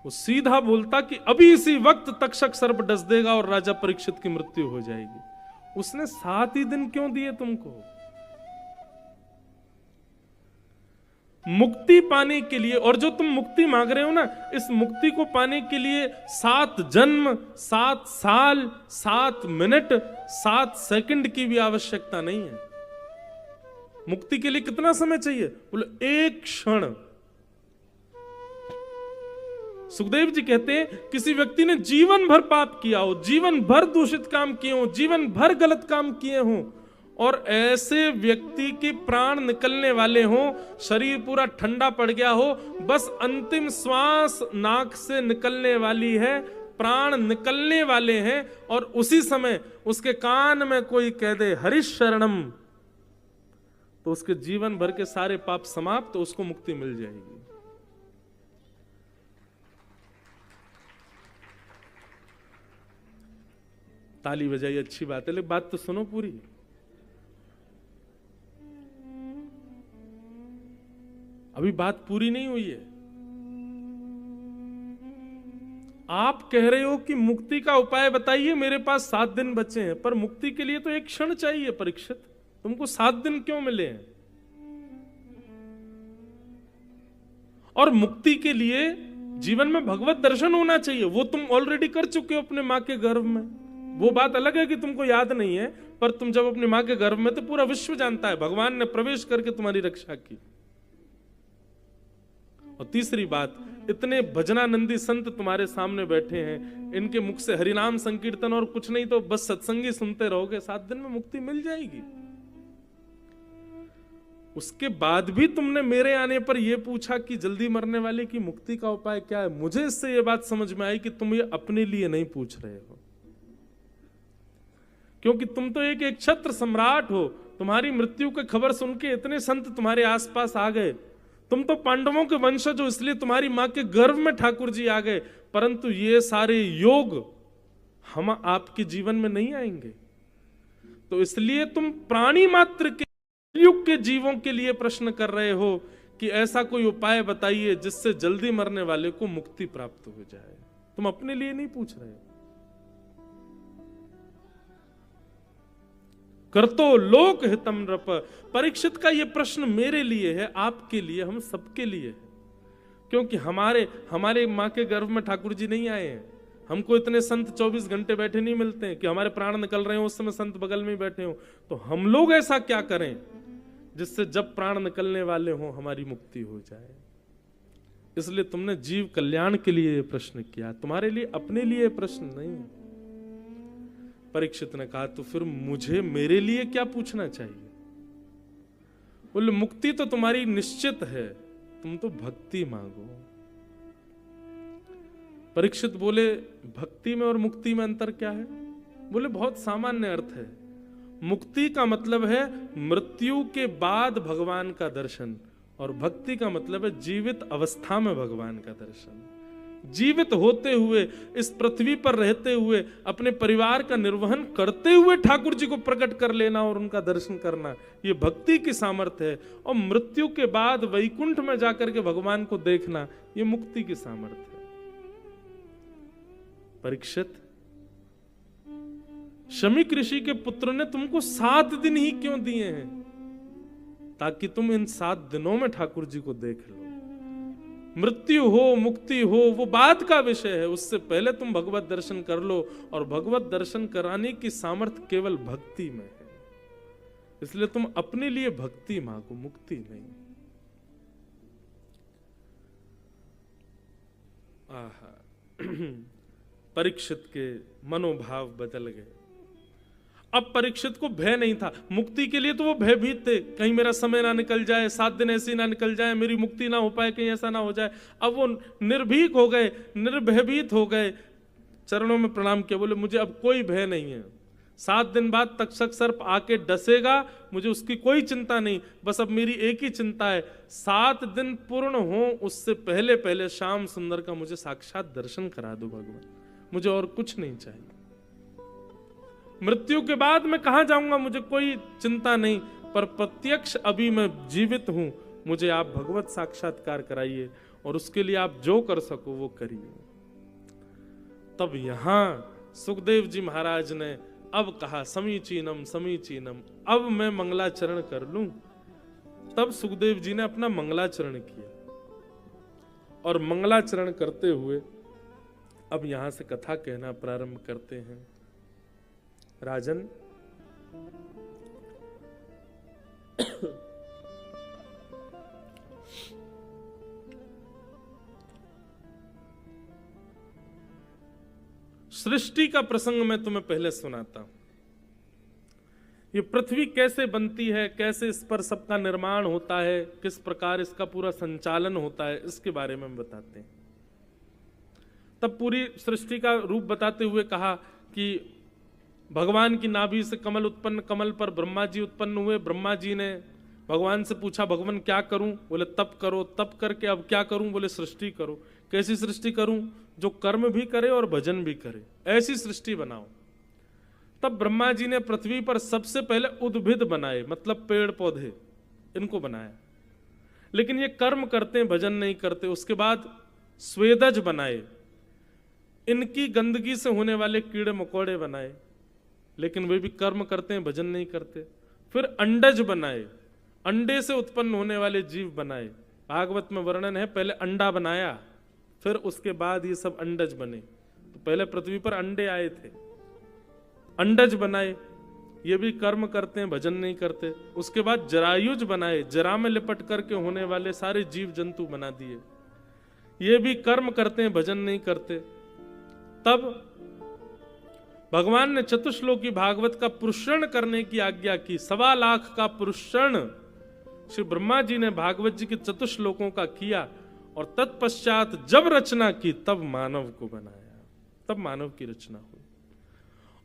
Speaker 1: वो सीधा बोलता कि अभी इसी वक्त तक्षक सर्प डस देगा और राजा परीक्षित की मृत्यु हो जाएगी। उसने 7 ही दिन क्यों दिए तुमको? मुक्ति पाने के लिए, और जो तुम मुक्ति मांग रहे हो ना, इस मुक्ति को पाने के लिए 7 जन्म, 7 साल, 7 मिनट, 7 सेकंड की भी आवश्यकता नहीं है। मुक्ति के लिए कितना समय चाहिए? बोले 1 क्षण। सुखदेव जी कहते हैं किसी व्यक्ति ने जीवन भर पाप किया हो, जीवन भर दूषित काम किए हो, जीवन भर गलत काम किए हो, और ऐसे व्यक्ति के प्राण निकलने वाले हो, शरीर पूरा ठंडा पड़ गया हो, बस अंतिम श्वास नाक से निकलने वाली है, प्राण निकलने वाले हैं, और उसी समय उसके कान में कोई कह दे हरिश शरणम, तो उसके जीवन भर के सारे पाप समाप्त, तो उसको मुक्ति मिल जाएगी। ताली बजाई, अच्छी बात है, लेकिन बात तो सुनो पूरी। अभी बात पूरी नहीं हुई है। आप कह रहे हो कि मुक्ति का उपाय बताइए, मेरे पास 7 दिन बचे हैं, पर मुक्ति के लिए तो 1 क्षण चाहिए। परीक्षित, तुमको 7 दिन क्यों मिले हैं? और मुक्ति के लिए जीवन में भगवत दर्शन होना चाहिए, वो तुम ऑलरेडी कर चुके हो अपने मां के गर्भ में। वो बात अलग है कि तुमको याद नहीं है, पर तुम जब अपनी मां के गर्भ में, तो पूरा विश्व जानता है भगवान ने प्रवेश करके तुम्हारी रक्षा की। और तीसरी बात, इतने भजनानंदी संत तुम्हारे सामने बैठे हैं, इनके मुख से हरिनाम संकीर्तन और कुछ नहीं तो बस सत्संगी सुनते रहोगे, 7 दिन में मुक्ति मिल जाएगी। उसके बाद भी तुमने मेरे आने पर यह पूछा कि जल्दी मरने वाले की मुक्ति का उपाय क्या है। मुझे इससे यह बात समझ में आई कि तुम ये अपने लिए नहीं पूछ रहे हो, क्योंकि तुम तो एक क्षत्र सम्राट हो। तुम्हारी मृत्यु की खबर सुन के इतने संत तुम्हारे आसपास आ गए। तुम तो पांडवों के वंशज हो, इसलिए तुम्हारी मां के गर्भ में ठाकुर जी आ गए, परंतु ये सारे योग हम आपके जीवन में नहीं आएंगे। तो इसलिए तुम प्राणी मात्र के युग के जीवों के लिए प्रश्न कर रहे हो कि ऐसा कोई उपाय बताइए जिससे जल्दी मरने वाले को मुक्ति प्राप्त हो जाए। तुम अपने लिए नहीं पूछ रहे हो। करतो लोक हितम नृप। परीक्षित का यह प्रश्न मेरे लिए है, आपके लिए, हम सबके लिए है, क्योंकि हमारे मां के गर्भ में ठाकुर जी नहीं आए हैं। हमको इतने संत 24 घंटे बैठे नहीं मिलते हैं कि हमारे प्राण निकल रहे हो उस समय संत बगल में ही बैठे हो। तो हम लोग ऐसा क्या करें जिससे जब प्राण निकलने वाले हो हमारी मुक्ति हो जाए। इसलिए तुमने जीव कल्याण के लिए प्रश्न किया, तुम्हारे लिए अपने लिए प्रश्न नहीं है। परीक्षित ने कहा तो फिर मुझे मेरे लिए क्या पूछना चाहिए? बोले मुक्ति तो तुम्हारी निश्चित है, तुम तो भक्ति मांगो। परीक्षित बोले भक्ति में और मुक्ति में अंतर क्या है? बोले बहुत सामान्य अर्थ है। मुक्ति का मतलब है मृत्यु के बाद भगवान का दर्शन, और भक्ति का मतलब है जीवित अवस्था में भगवान का दर्शन। जीवित होते हुए, इस पृथ्वी पर रहते हुए, अपने परिवार का निर्वहन करते हुए ठाकुर जी को प्रकट कर लेना और उनका दर्शन करना, ये भक्ति की सामर्थ्य है। और मृत्यु के बाद वैकुंठ में जाकर के भगवान को देखना, ये मुक्ति की सामर्थ्य है। परीक्षित, शमीक ऋषि के पुत्र ने तुमको 7 दिन ही क्यों दिए हैं? ताकि तुम इन 7 दिनों में ठाकुर जी को देख लो। मृत्यु हो मुक्ति हो वो बात का विषय है, उससे पहले तुम भगवत दर्शन कर लो। और भगवत दर्शन कराने की सामर्थ्य केवल भक्ति में है, इसलिए तुम अपने लिए भक्ति मांगो, मुक्ति नहीं। आहा, परीक्षित के मनोभाव बदल गए। अब परीक्षित को भय नहीं था। मुक्ति के लिए तो वो भयभीत थे, कहीं मेरा समय ना निकल जाए, 7 दिन ऐसे ना निकल जाए, मेरी मुक्ति ना हो पाए, कहीं ऐसा ना हो जाए। अब वो निर्भीक हो गए, निर्भयभीत हो गए, चरणों में प्रणाम किया, बोले मुझे अब कोई भय नहीं है। 7 दिन बाद तक्षक सर्प आके डसेगा, मुझे उसकी कोई चिंता नहीं, बस अब मेरी एक ही चिंता है, 7 दिन पूर्ण हो उससे पहले पहले श्याम सुंदर का मुझे साक्षात दर्शन करा दो भगवान, मुझे और कुछ नहीं चाहिए। मृत्यु के बाद मैं कहां जाऊंगा मुझे कोई चिंता नहीं, पर प्रत्यक्ष अभी मैं जीवित हूं, मुझे आप भगवत साक्षात्कार कराइए और उसके लिए आप जो कर सको वो करिए। तब यहां सुखदेव जी महाराज ने अब कहा समीचीनम समीचीनम, अब मैं मंगलाचरण कर लूं। तब सुखदेव जी ने अपना मंगलाचरण किया और मंगलाचरण करते हुए अब यहां से कथा कहना प्रारंभ करते हैं। राजन, सृष्टि का प्रसंग मैं तुम्हें पहले सुनाता हूं। ये पृथ्वी कैसे बनती है, कैसे इस पर सबका निर्माण होता है, किस प्रकार इसका पूरा संचालन होता है, इसके बारे में हम बताते हैं। तब पूरी सृष्टि का रूप बताते हुए कहा कि भगवान की नाभि से कमल उत्पन्न, कमल पर ब्रह्मा जी उत्पन्न हुए। ब्रह्मा जी ने भगवान से पूछा भगवान क्या करूं? बोले तप करो, तप करके अब क्या करूं? बोले सृष्टि करो। कैसी सृष्टि करूं? जो कर्म भी करे और भजन भी करे, ऐसी सृष्टि बनाओ। तब ब्रह्मा जी ने पृथ्वी पर सबसे पहले उद्भिद बनाए, मतलब पेड़ पौधे, इनको बनाया, लेकिन ये कर्म करते हैं, भजन नहीं करते। उसके बाद स्वेदज बनाए, इनकी गंदगी से होने वाले कीड़े मकोड़े बनाए, लेकिन वे भी कर्म करते हैं, भजन नहीं करते। फिर अंडज बनाए, अंडे से उत्पन्न होने वाले जीव बनाए। भागवत में वर्णन है, पहले अंडा बनाया, फिर उसके बाद ये सब अंडज बने। तो पहले पृथ्वी पर अंडे आए थे, अंडज बनाए, ये भी कर्म करते हैं, भजन नहीं करते। उसके बाद जरायुज बनाए, जरा में लिपट करके होने वाले सारे जीव जंतु बना दिए, ये भी कर्म करते हैं, भजन नहीं करते। तब भगवान ने चतुश्लोकी भागवत का पुरुषण करने की आज्ञा की। 1.25 लाख का पुरुषण श्री ब्रह्मा जी ने भागवत जी के चतुश्लोकों का किया, और तत्पश्चात जब रचना की तब मानव को बनाया, तब मानव की रचना हुई।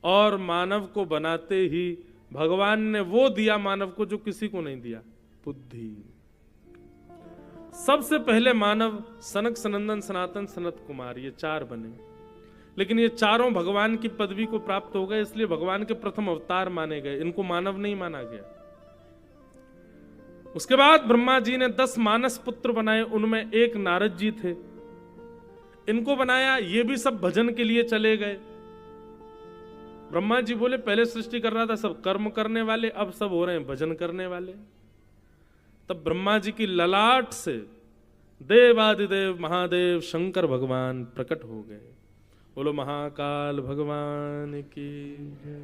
Speaker 1: और मानव को बनाते ही भगवान ने वो दिया मानव को जो किसी को नहीं दिया, बुद्धि। सबसे पहले मानव सनक सनंदन सनातन सनत कुमार, ये 4 बने, लेकिन ये चारों भगवान की पदवी को प्राप्त हो गए, इसलिए भगवान के प्रथम अवतार माने गए, इनको मानव नहीं माना गया। उसके बाद ब्रह्मा जी ने 10 मानस पुत्र बनाए, उनमें एक नारद जी थे, इनको बनाया, ये भी सब भजन के लिए चले गए। ब्रह्मा जी बोले पहले सृष्टि कर रहा था सब कर्म करने वाले, अब सब हो रहे हैं भजन करने वाले। तब ब्रह्मा जी की ललाट से देवादिदेव महादेव शंकर भगवान प्रकट हो गए। बोलो महाकाल भगवान की जय।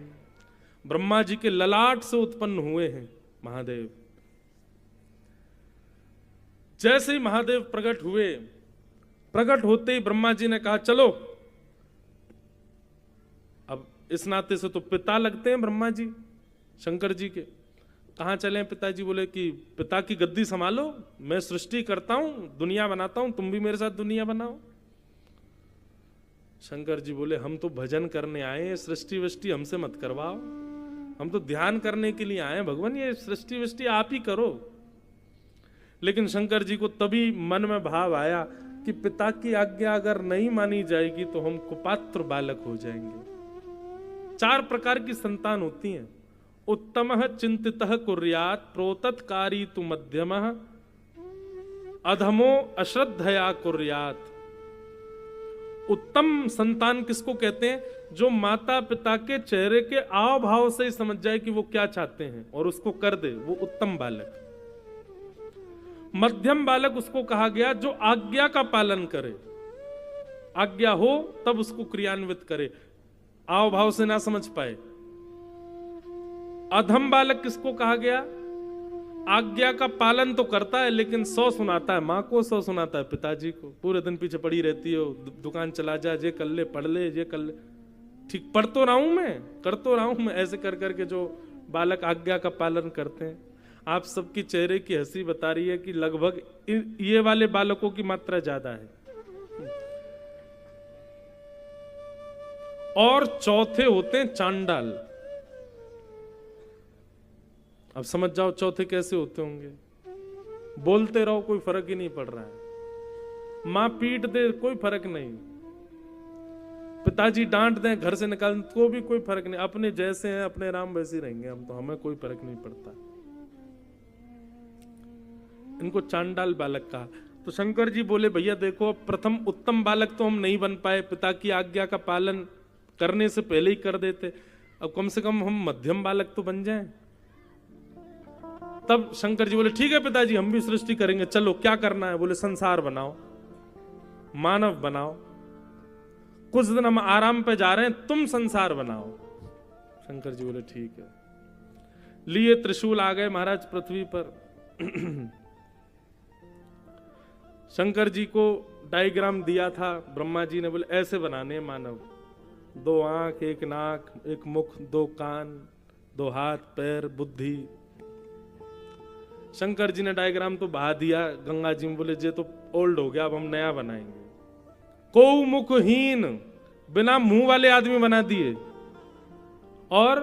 Speaker 1: ब्रह्मा जी के ललाट से उत्पन्न हुए हैं महादेव। जैसे ही महादेव प्रकट हुए, प्रकट होते ही ब्रह्मा जी ने कहा चलो, अब इस नाते से तो पिता लगते हैं ब्रह्मा जी शंकर जी के, कहां चले पिताजी? बोले कि पिता की गद्दी संभालो, मैं सृष्टि करता हूं, दुनिया बनाता हूं, तुम भी मेरे साथ दुनिया बनाओ। शंकर जी बोले हम तो भजन करने आए हैं, सृष्टि वृष्टि हमसे मत करवाओ, हम तो ध्यान करने के लिए आए हैं भगवान, ये सृष्टि वृष्टि आप ही करो। लेकिन शंकर जी को तभी मन में भाव आया कि पिता की आज्ञा अगर नहीं मानी जाएगी तो हम कुपात्र बालक हो जाएंगे। 4 प्रकार की संतान होती हैं। उत्तमः चिंतितः कुर्यात्, प्रोतत्कारी तु मध्यमः, अधमो अश्रद्धया कुर्यात्। उत्तम संतान किसको कहते हैं? जो माता पिता के चेहरे के आव भाव से ही समझ जाए कि वो क्या चाहते हैं और उसको कर दे, वो उत्तम बालक। मध्यम बालक उसको कहा गया जो आज्ञा का पालन करे, आज्ञा हो तब उसको क्रियान्वित करे, आव भाव से ना समझ पाए। अधम बालक किसको कहा गया? आज्ञा का पालन तो करता है लेकिन 100 सुनाता है माँ को, 100 सुनाता है पिताजी को। पूरे दिन पीछे पड़ी रहती हो, दुकान चला जा, ये कर ले, पढ़ ले, ये कर ले। ठीक पढ़ तो रहा हूं मैं, कर तो रहा हूं मैं, ऐसे कर करके जो बालक आज्ञा का पालन करते हैं। आप सबकी चेहरे की हंसी बता रही है कि लगभग ये वाले बालकों की मात्रा ज्यादा है। और चौथे होते हैं चांडाल। अब समझ जाओ चौथे कैसे होते होंगे। बोलते रहो कोई फर्क ही नहीं पड़ रहा है, मां पीट दे कोई फर्क नहीं, पिताजी डांट दें, घर से निकाल तो भी कोई फर्क नहीं, अपने जैसे हैं अपने राम वैसे रहेंगे हम, तो हमें कोई फर्क नहीं पड़ता। इनको चांडाल बालक कहा। तो शंकर जी बोले भैया देखो, प्रथम उत्तम बालक तो हम नहीं बन पाए, पिता की आज्ञा का पालन करने से पहले ही कर देते, अब कम से कम हम मध्यम बालक तो बन जाएं। तब शंकर जी बोले ठीक है पिताजी, हम भी सृष्टि करेंगे, चलो क्या करना है? बोले संसार बनाओ, मानव बनाओ, कुछ दिन हम आराम पे जा रहे हैं, तुम संसार बनाओ। शंकर जी बोले ठीक है। लिए त्रिशूल आ गए महाराज पृथ्वी पर। शंकर जी को डायग्राम दिया था ब्रह्मा जी ने, बोले ऐसे बनाने मानव, 2 आंख, 1 नाक, 1 मुख, 2 कान, 2 हाथ, पैर, बुद्धि। शंकर जी ने डायग्राम तो बहा दिया गंगा जी में, बोले जे तो ओल्ड हो गया, अब हम नया बनाएंगे। को मुखहीन, बिना मुंह वाले आदमी बना दिए। और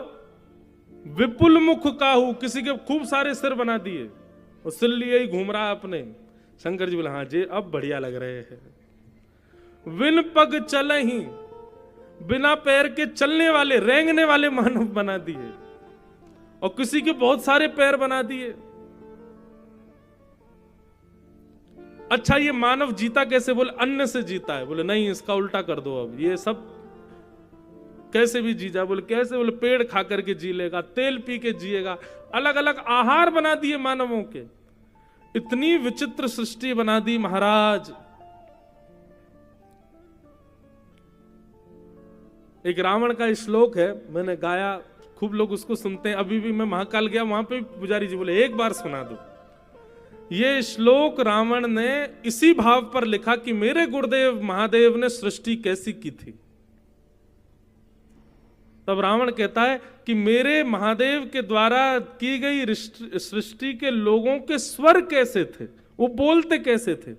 Speaker 1: विपुल मुख काहू, किसी के खूब सारे सिर बना दिए, और सिर लिए ही घूम रहा अपने। शंकर जी बोले हाँ जी अब बढ़िया लग रहे हैं। विन पग चले ही, बिना पैर के चलने वाले, रेंगने वाले मानव बना दिए, और किसी के बहुत सारे पैर बना दिए। अच्छा ये मानव जीता कैसे? बोले अन्न से जीता है। बोले नहीं, इसका उल्टा कर दो, अब ये सब कैसे भी जी जा। बोले कैसे? बोले पेड़ खा करके जी लेगा, तेल पी के जिएगा, अलग अलग आहार बना दिए मानवों के। इतनी विचित्र सृष्टि बना दी महाराज। एक रावण का श्लोक है, मैंने गाया, खूब लोग उसको सुनते हैं। अभी भी मैं महाकाल गया, वहां पे पुजारी जी बोले एक बार सुना दो। ये श्लोक रावण ने इसी भाव पर लिखा कि मेरे गुरुदेव महादेव ने सृष्टि कैसी की थी। तब रावण कहता है कि मेरे महादेव के द्वारा की गई सृष्टि के लोगों के स्वर कैसे थे, वो बोलते कैसे थे।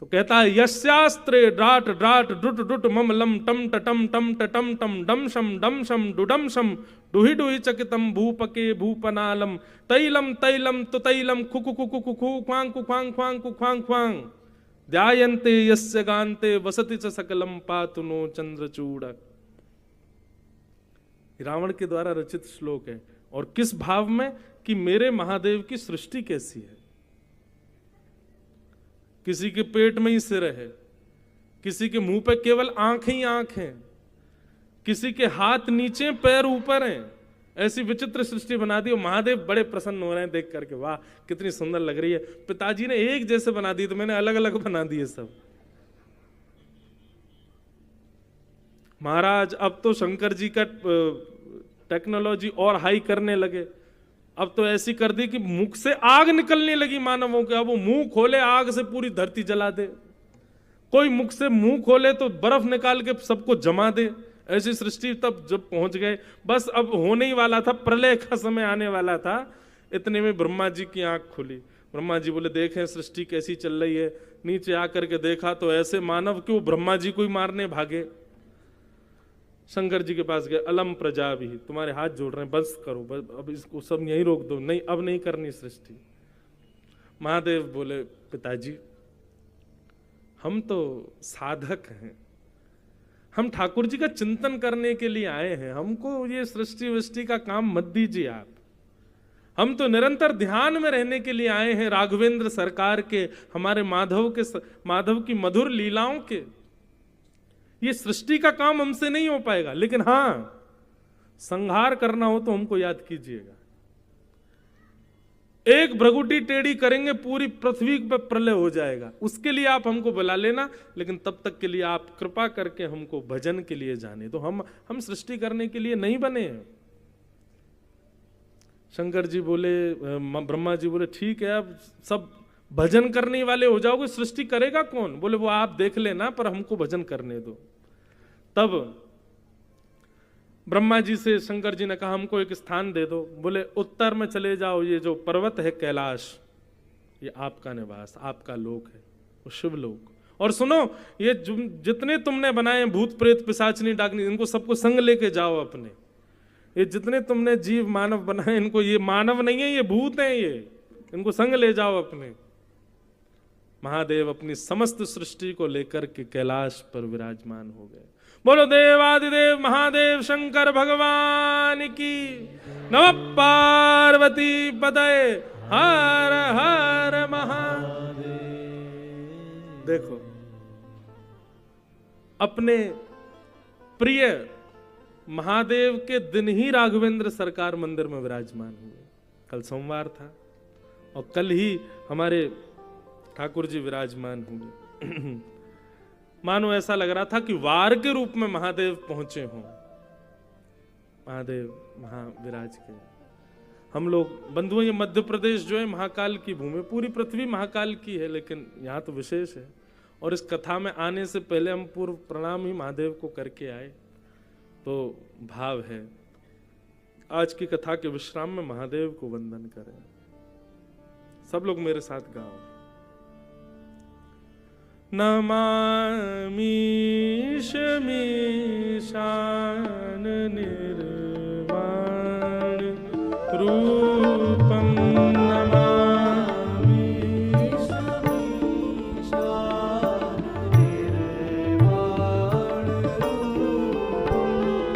Speaker 1: तो कहता है यस्यास्त्रे ड्राट ड्राट डुट डुट मम लम टम टम टम टम टम डम शम डुडम शम डुहि डुहि चकितम भूपके भूपनालम तैलम तैलम तो तैलम खुकु खुकु खुकु ख्वांग खुख्वांग ख्वांग खुख्वांग ख्वांग ध्यायन्ते यस्य गान्ते वसति च सकलम पातु नो चंद्रचूड़। रावण के द्वारा रचित श्लोक है। और किस भाव में? कि मेरे महादेव की सृष्टि कैसी है। किसी के पेट में ही सिर है, किसी के मुंह पे केवल आंख ही आंख है, किसी के हाथ नीचे पैर ऊपर हैं। ऐसी विचित्र सृष्टि बना दी। और महादेव बड़े प्रसन्न हो रहे हैं देख करके, वाह कितनी सुंदर लग रही है। पिताजी ने एक जैसे बना दी, तो मैंने अलग अलग बना दिए सब। महाराज अब तो शंकर जी का टेक्नोलॉजी और हाई करने लगे। अब तो ऐसी कर दी कि मुख से आग निकलने लगी मानवों के। अब वो मुंह खोले आग से पूरी धरती जला दे, कोई मुख से मुंह खोले तो बर्फ निकाल के सबको जमा दे। ऐसी सृष्टि तब जब पहुंच गए, बस अब होने ही वाला था, प्रलय का समय आने वाला था। इतने में ब्रह्मा जी की आंख खुली। ब्रह्मा जी बोले देखें सृष्टि कैसी चल रही है। नीचे आकर के देखा तो ऐसे मानव क्यों ब्रह्मा जी को ही मारने भागे। शंकर जी के पास गए, अलम प्रजा भी, तुम्हारे हाथ जोड़ रहे हैं, बस करो, बस अब इसको सब यहीं रोक दो, नहीं अब नहीं करनी सृष्टि। महादेव बोले पिताजी हम तो साधक हैं, हम ठाकुर जी का चिंतन करने के लिए आए हैं। हमको ये सृष्टि वृष्टि का काम मत दीजिए आप। हम तो निरंतर ध्यान में रहने के लिए आए हैं, राघवेंद्र सरकार के, हमारे माधव की मधुर लीलाओं के। ये सृष्टि का काम हमसे नहीं हो पाएगा, लेकिन हां, संहार करना हो तो हमको याद कीजिएगा। एक भ्रगुटी टेढ़ी करेंगे, पूरी पृथ्वी पर प्रलय हो जाएगा। उसके लिए आप हमको बुला लेना, लेकिन तब तक के लिए आप कृपा करके हमको भजन के लिए जाने दो। हम सृष्टि करने के लिए नहीं बने हैं। शंकर जी बोले, ब्रह्मा जी बोले, ठीक है, अब सब भजन करने वाले हो जाओगे, सृष्टि करेगा कौन? बोले वो आप देख लेना, पर हमको भजन करने दो। तब ब्रह्मा जी से शंकर जी ने कहा, हमको एक स्थान दे दो। बोले उत्तर में चले जाओ, ये जो पर्वत है कैलाश, ये आपका निवास, आपका लोक है, वो शिव लोक। और सुनो, ये जितने तुमने बनाए भूत प्रेत पिशाचनी डाकनी, इनको सबको संग लेके जाओ अपने। ये जितने तुमने जीव मानव बनाए, इनको, ये मानव नहीं है, ये भूत हैं, ये इनको संग ले जाओ अपने। महादेव अपनी समस्त सृष्टि को लेकर के कैलाश पर विराजमान हो गए। बोलो देवादिदेव महादेव शंकर भगवान की। नमः पार्वती पतये हर हर महादेव। देखो, अपने प्रिय महादेव के दिन ही राघवेंद्र सरकार मंदिर में विराजमान हुए। कल सोमवार था और कल ही हमारे ठाकुर जी विराजमान हुए। मानो ऐसा लग रहा था कि वार के रूप में महादेव पहुंचे हों। महादेव विराज के। हम लोग बंधुओं, ये मध्य प्रदेश जो है महाकाल की भूमि, पूरी पृथ्वी महाकाल की है, लेकिन यहाँ तो विशेष है। और इस कथा में आने से पहले हम पूर्व प्रणाम ही महादेव को करके आए, तो भाव है आज की कथा के विश्राम में महादेव को वंदन करें। सब लोग मेरे साथ गाओ। नमामि मीशान निर्वाण रूपम, नमामि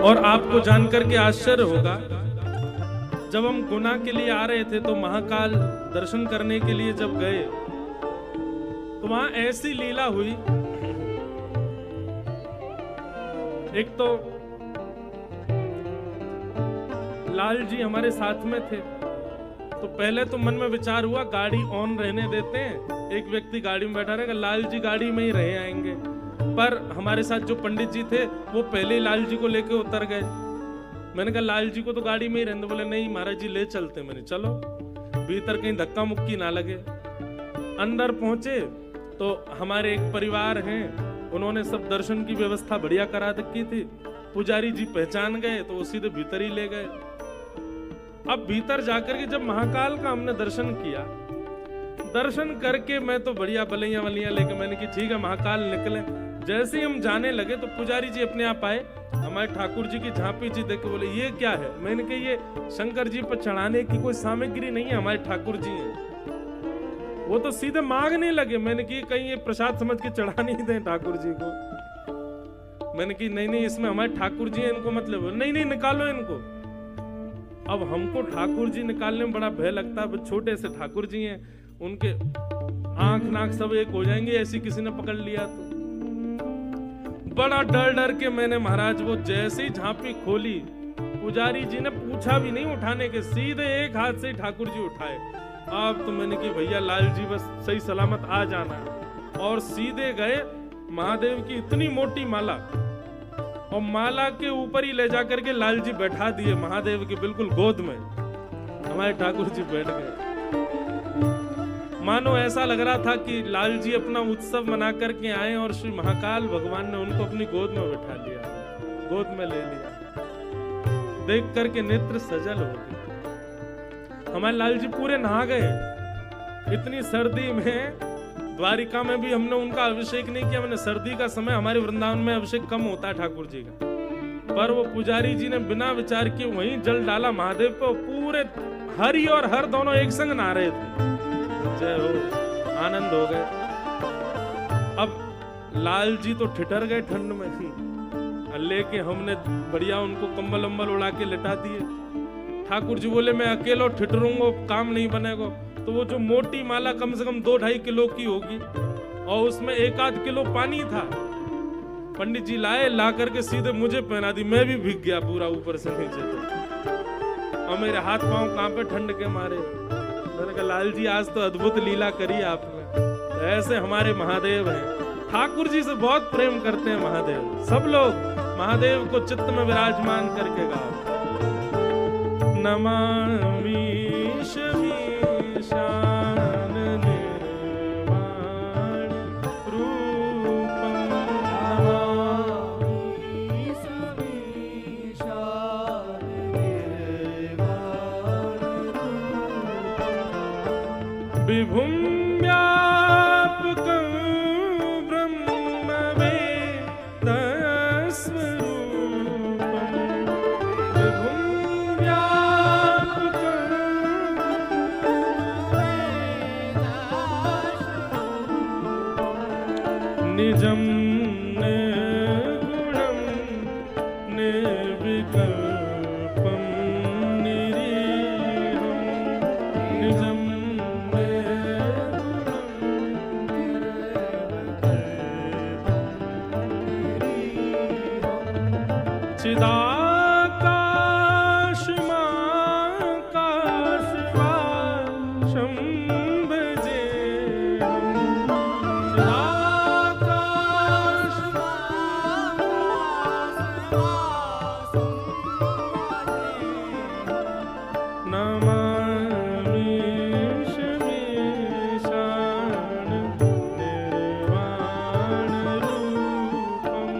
Speaker 1: और आपको जानकर के आश्चर्य होगा, जब हम गुना के लिए आ रहे थे तो महाकाल दर्शन करने के लिए जब गए तो वहां ऐसी लीला हुई। एक तो लाल जी हमारे साथ में थे, तो पहले तो मन में विचार हुआ गाड़ी ऑन रहने देते हैं, एक व्यक्ति गाड़ी में बैठा रहेगा, लाल जी गाड़ी में ही रहे आएंगे। पर हमारे साथ जो पंडित जी थे वो पहले ही लाल जी को लेके उतर गए। मैंने कहा लाल जी को तो गाड़ी में ही रहने। बोले नहीं महाराज जी ले चलते। मैंने चलो, भीतर कहीं धक्का मुक्की ना लगे। अंदर पहुंचे तो हमारे एक परिवार हैं, उन्होंने सब दर्शन की व्यवस्था बढ़िया करा रखी थी। पुजारी जी पहचान गए तो वो सीधे भीतर ही ले गए। अब भीतर जाकर के जब महाकाल का हमने दर्शन किया, दर्शन करके मैं तो बढ़िया बलियां वलियां लेके मैंने कि ठीक है महाकाल निकले। जैसे ही हम जाने लगे तो पुजारी जी अपने आप आए, हमारे ठाकुर जी की झांपी जी देख के बोले ये क्या है? मैंने कहा ये शंकर जी पर चढ़ाने की कोई सामग्री नहीं है, हमारे ठाकुर जी हैं। वो तो सीधे मांगने लगे। मैंने की कहीं ये प्रसाद समझ के चढ़ा नहीं दे ठाकुर जी को। मैंने की नहीं नहीं इसमें हमारे ठाकुर जी हैं, इनको मतलब नहीं नहीं निकालो इनको। अब हमको ठाकुर जी निकालने में बड़ा भय लगता है, छोटे से ठाकुर जी हैं, उनके आंख नाक सब एक हो जाएंगे ऐसी किसी ने पकड़ लिया तो। बड़ा डर डर के मैंने महाराज वो जैसे ही झांपी खोली, पुजारी जी ने पूछा भी नहीं उठाने के, सीधे एक हाथ से ठाकुर जी उठाए। अब तो मैंने कि भैया लाल जी बस सही सलामत आ जाना, और सीधे गए महादेव की इतनी मोटी माला, और माला के ऊपर ही ले जाकर के लाल जी बैठा दिए महादेव के बिल्कुल गोद में। हमारे ठाकुर जी बैठ गए। मानो ऐसा लग रहा था कि लाल जी अपना उत्सव मना करके आए और श्री महाकाल भगवान ने उनको अपनी गोद में बैठा लिया, गोद में ले लिया। देख करके नेत्र सजल हो गए। हमारे लाल जी पूरे नहा गए। इतनी सर्दी में द्वारिका में भी हमने उनका अभिषेक नहीं किया। मैंने सर्दी का समय हमारे वृंदावन में अभिषेक कम होता है ठाकुर जी का, पर वो पुजारी जी ने बिना विचार किए वहीं जल डाला महादेव पे। पूरे हरि और हर दोनों एक संग नहा रहे थे। जय हो, आनंद हो गए। अब लाल जी तो ठिठर गए ठंड में, लेके हमने बढ़िया उनको कंबल अम्बल उड़ा के लिटा दिए। ठाकुर जी बोले मैं अकेला ठिठरूंगा, काम नहीं बनेगा। तो वो जो मोटी माला कम से कम 2-2.5 किलो की होगी और उसमें 1-8 किलो पानी था, पंडित जी लाए, ला करके सीधे मुझे पहना दी। मैं भी भीग गया पूरा ऊपर से नीचे तक, और मेरे हाथ पांव कांपे ठंड के मारे। मैंने कहा लाल जी आज तो अद्भुत लीला करी आपने। ऐसे हमारे महादेव हैं, ठाकुर जी से बहुत प्रेम करते हैं महादेव। सब लोग महादेव को चित्त में विराजमान करके गाओ। नमामि शमीशान निर्वाण रूपम,
Speaker 2: नमामि शमीशान निर्वाण रूपम,
Speaker 1: विभुं व्यापकं ब्रह्म वेदस्वरूपं, विभुं निजं निर्गुणं निर्विकल्पं निरीहं, निजं चिदाकाशमाकाशवासं भजेऽहं, नमामि शमीशान निर्वाण रूपं,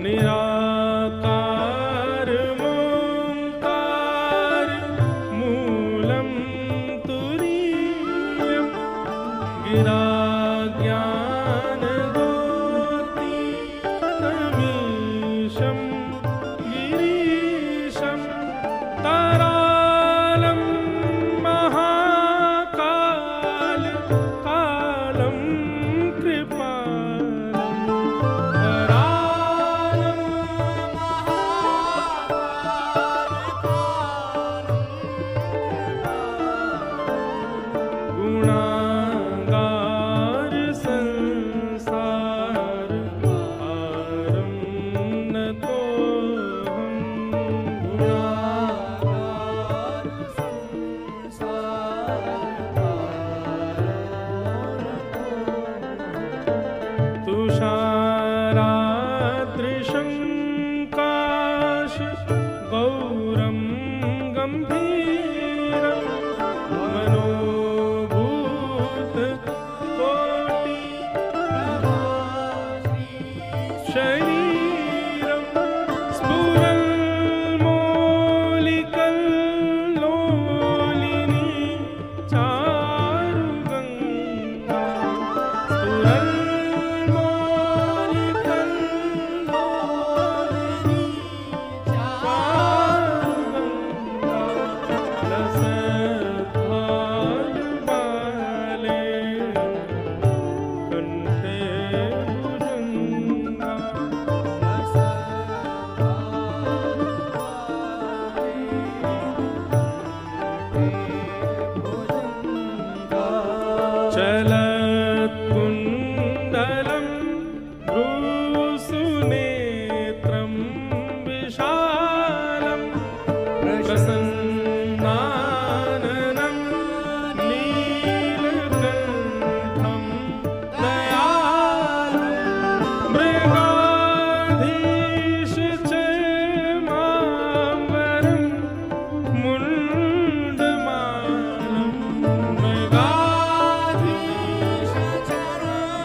Speaker 1: निराकार मोंकार मूलं तुरीयं, गिरा ज्ञानज्योति तमीशं गिरीशं, करालं महाकाल कालं कृपालं, करालं गुणागार संसार पारं नतोऽहं,
Speaker 2: गुणागार संसार
Speaker 1: तुषाराद्रिशङ्काश गौरं गम्भीरं, मनोभूत कोटि शरीरं, स्फुरन्मौलिकल्लोलिनी चारुगङ्गा, स्फुरन्मौलिकल्लोलिनी चारुगङ्गा, रसभालबाले कंठे भुजङ्गा, चलत्कुण्डलं भ्रूसुनेत्रं विशालं, प्रसन्नाननं नीलकण्ठं दयालं, मृगाधीश चर्माम्बरं मुण्डमालं, मृगाधीश चर्माम्बरं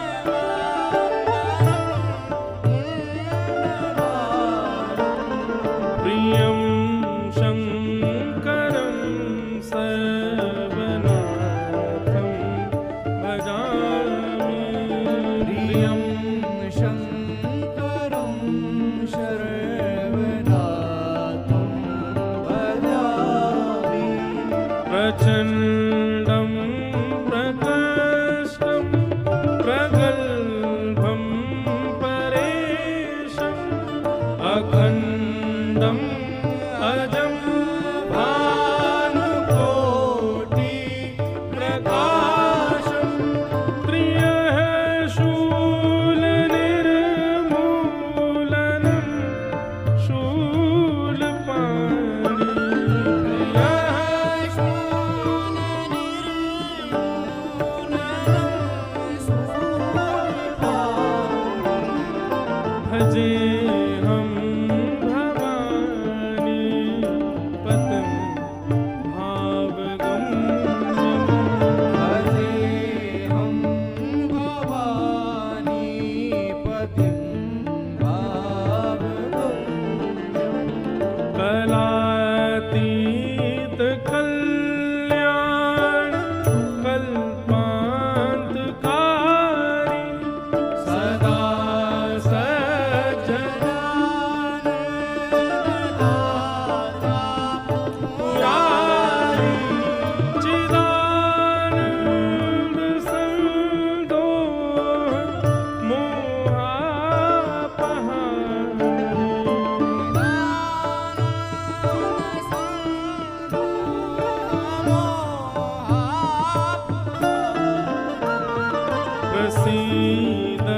Speaker 1: प्रसीद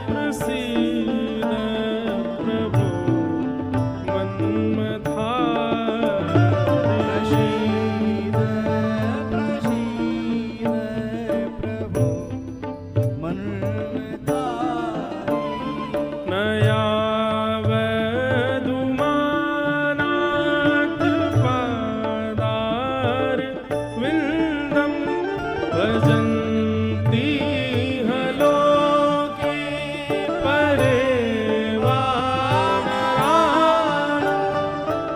Speaker 1: प्रसीद प्रभो मन्मथारी।
Speaker 2: प्रसीद प्रभो मन्मथारी।
Speaker 1: न यावदुमाना कृपादार विन्दं भजन्ति हलोके परे वानराः।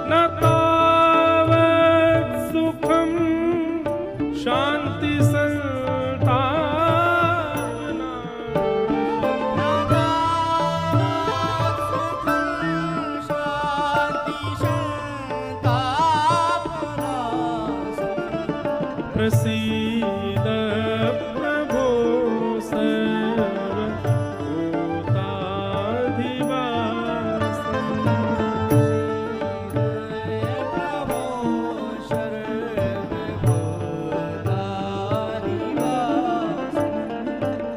Speaker 1: न तावत् सुखं शान्ति संतापना। प्रसीद प्रभो सर्वभूताधिवास।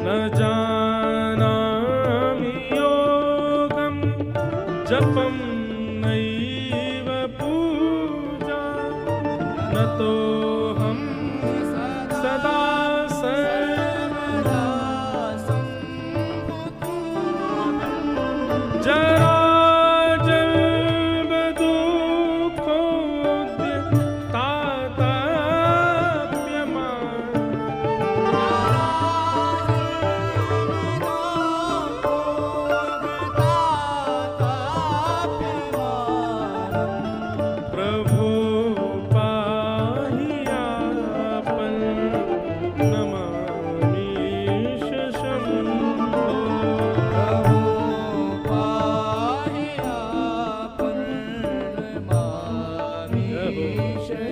Speaker 1: न जानामि योगं जपं नैव पूजा। न तोऽहं सदा सर्वदा जराजन्मदुःखोऽद्य ताताप्यमानम्। प्रभो पाहि आपन् नमामीश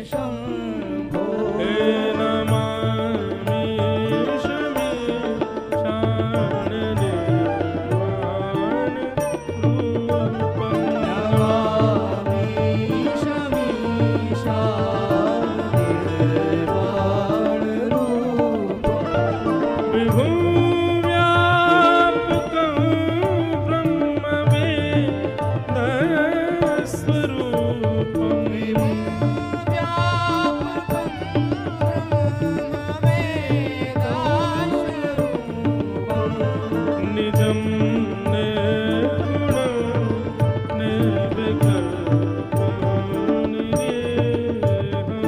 Speaker 1: शम्भो। हे नमामीश मीशान निर्वाण रूपम्। विभुव्यापकं ब्रह्मवेदस्वरूपम्। निजं निर्गुणं निर्विकल्पं निरेहम्।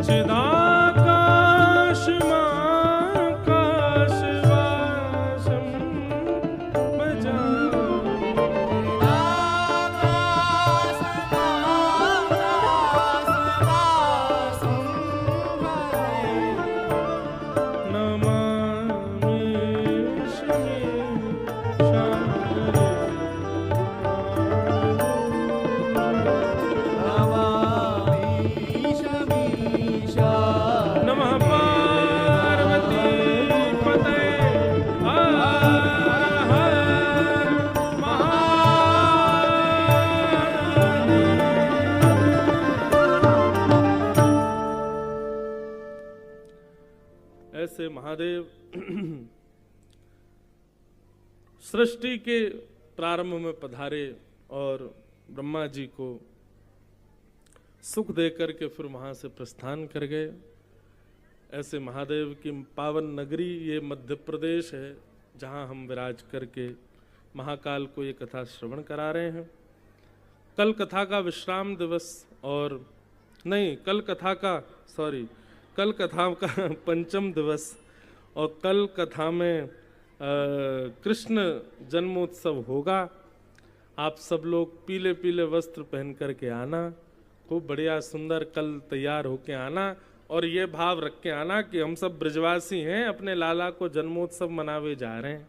Speaker 1: चिदाकाशमाकाशवासं नमामीश मीशान। नमः पार्वती पतये हर हर महादेव। ऐसे महादेव सृष्टि के प्रारंभ में पधारे और ब्रह्मा जी को सुख देकर के फिर वहाँ से प्रस्थान कर गए। ऐसे महादेव की पावन नगरी ये मध्य प्रदेश है, जहाँ हम विराज करके महाकाल को ये कथा श्रवण करा रहे हैं। कल कथा का विश्राम दिवस और नहीं, कल कथा का पंचम दिवस और कल कथा में कृष्ण जन्मोत्सव होगा। आप सब लोग पीले पीले वस्त्र पहन करके आना, खूब बढ़िया सुंदर कल तैयार होके आना और ये भाव रख के आना कि हम सब ब्रजवासी हैं, अपने लाला को जन्मोत्सव मनावे जा रहे हैं।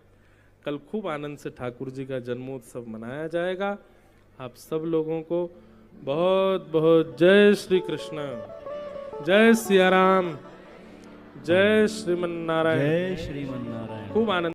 Speaker 1: कल खूब आनंद से ठाकुर जी का जन्मोत्सव मनाया जाएगा। आप सब लोगों को बहुत बहुत जय श्री कृष्ण, जय सिया राम, जय श्रीमन नारायण,
Speaker 2: जय श्रीमन नारायण।
Speaker 1: खूब आनंद।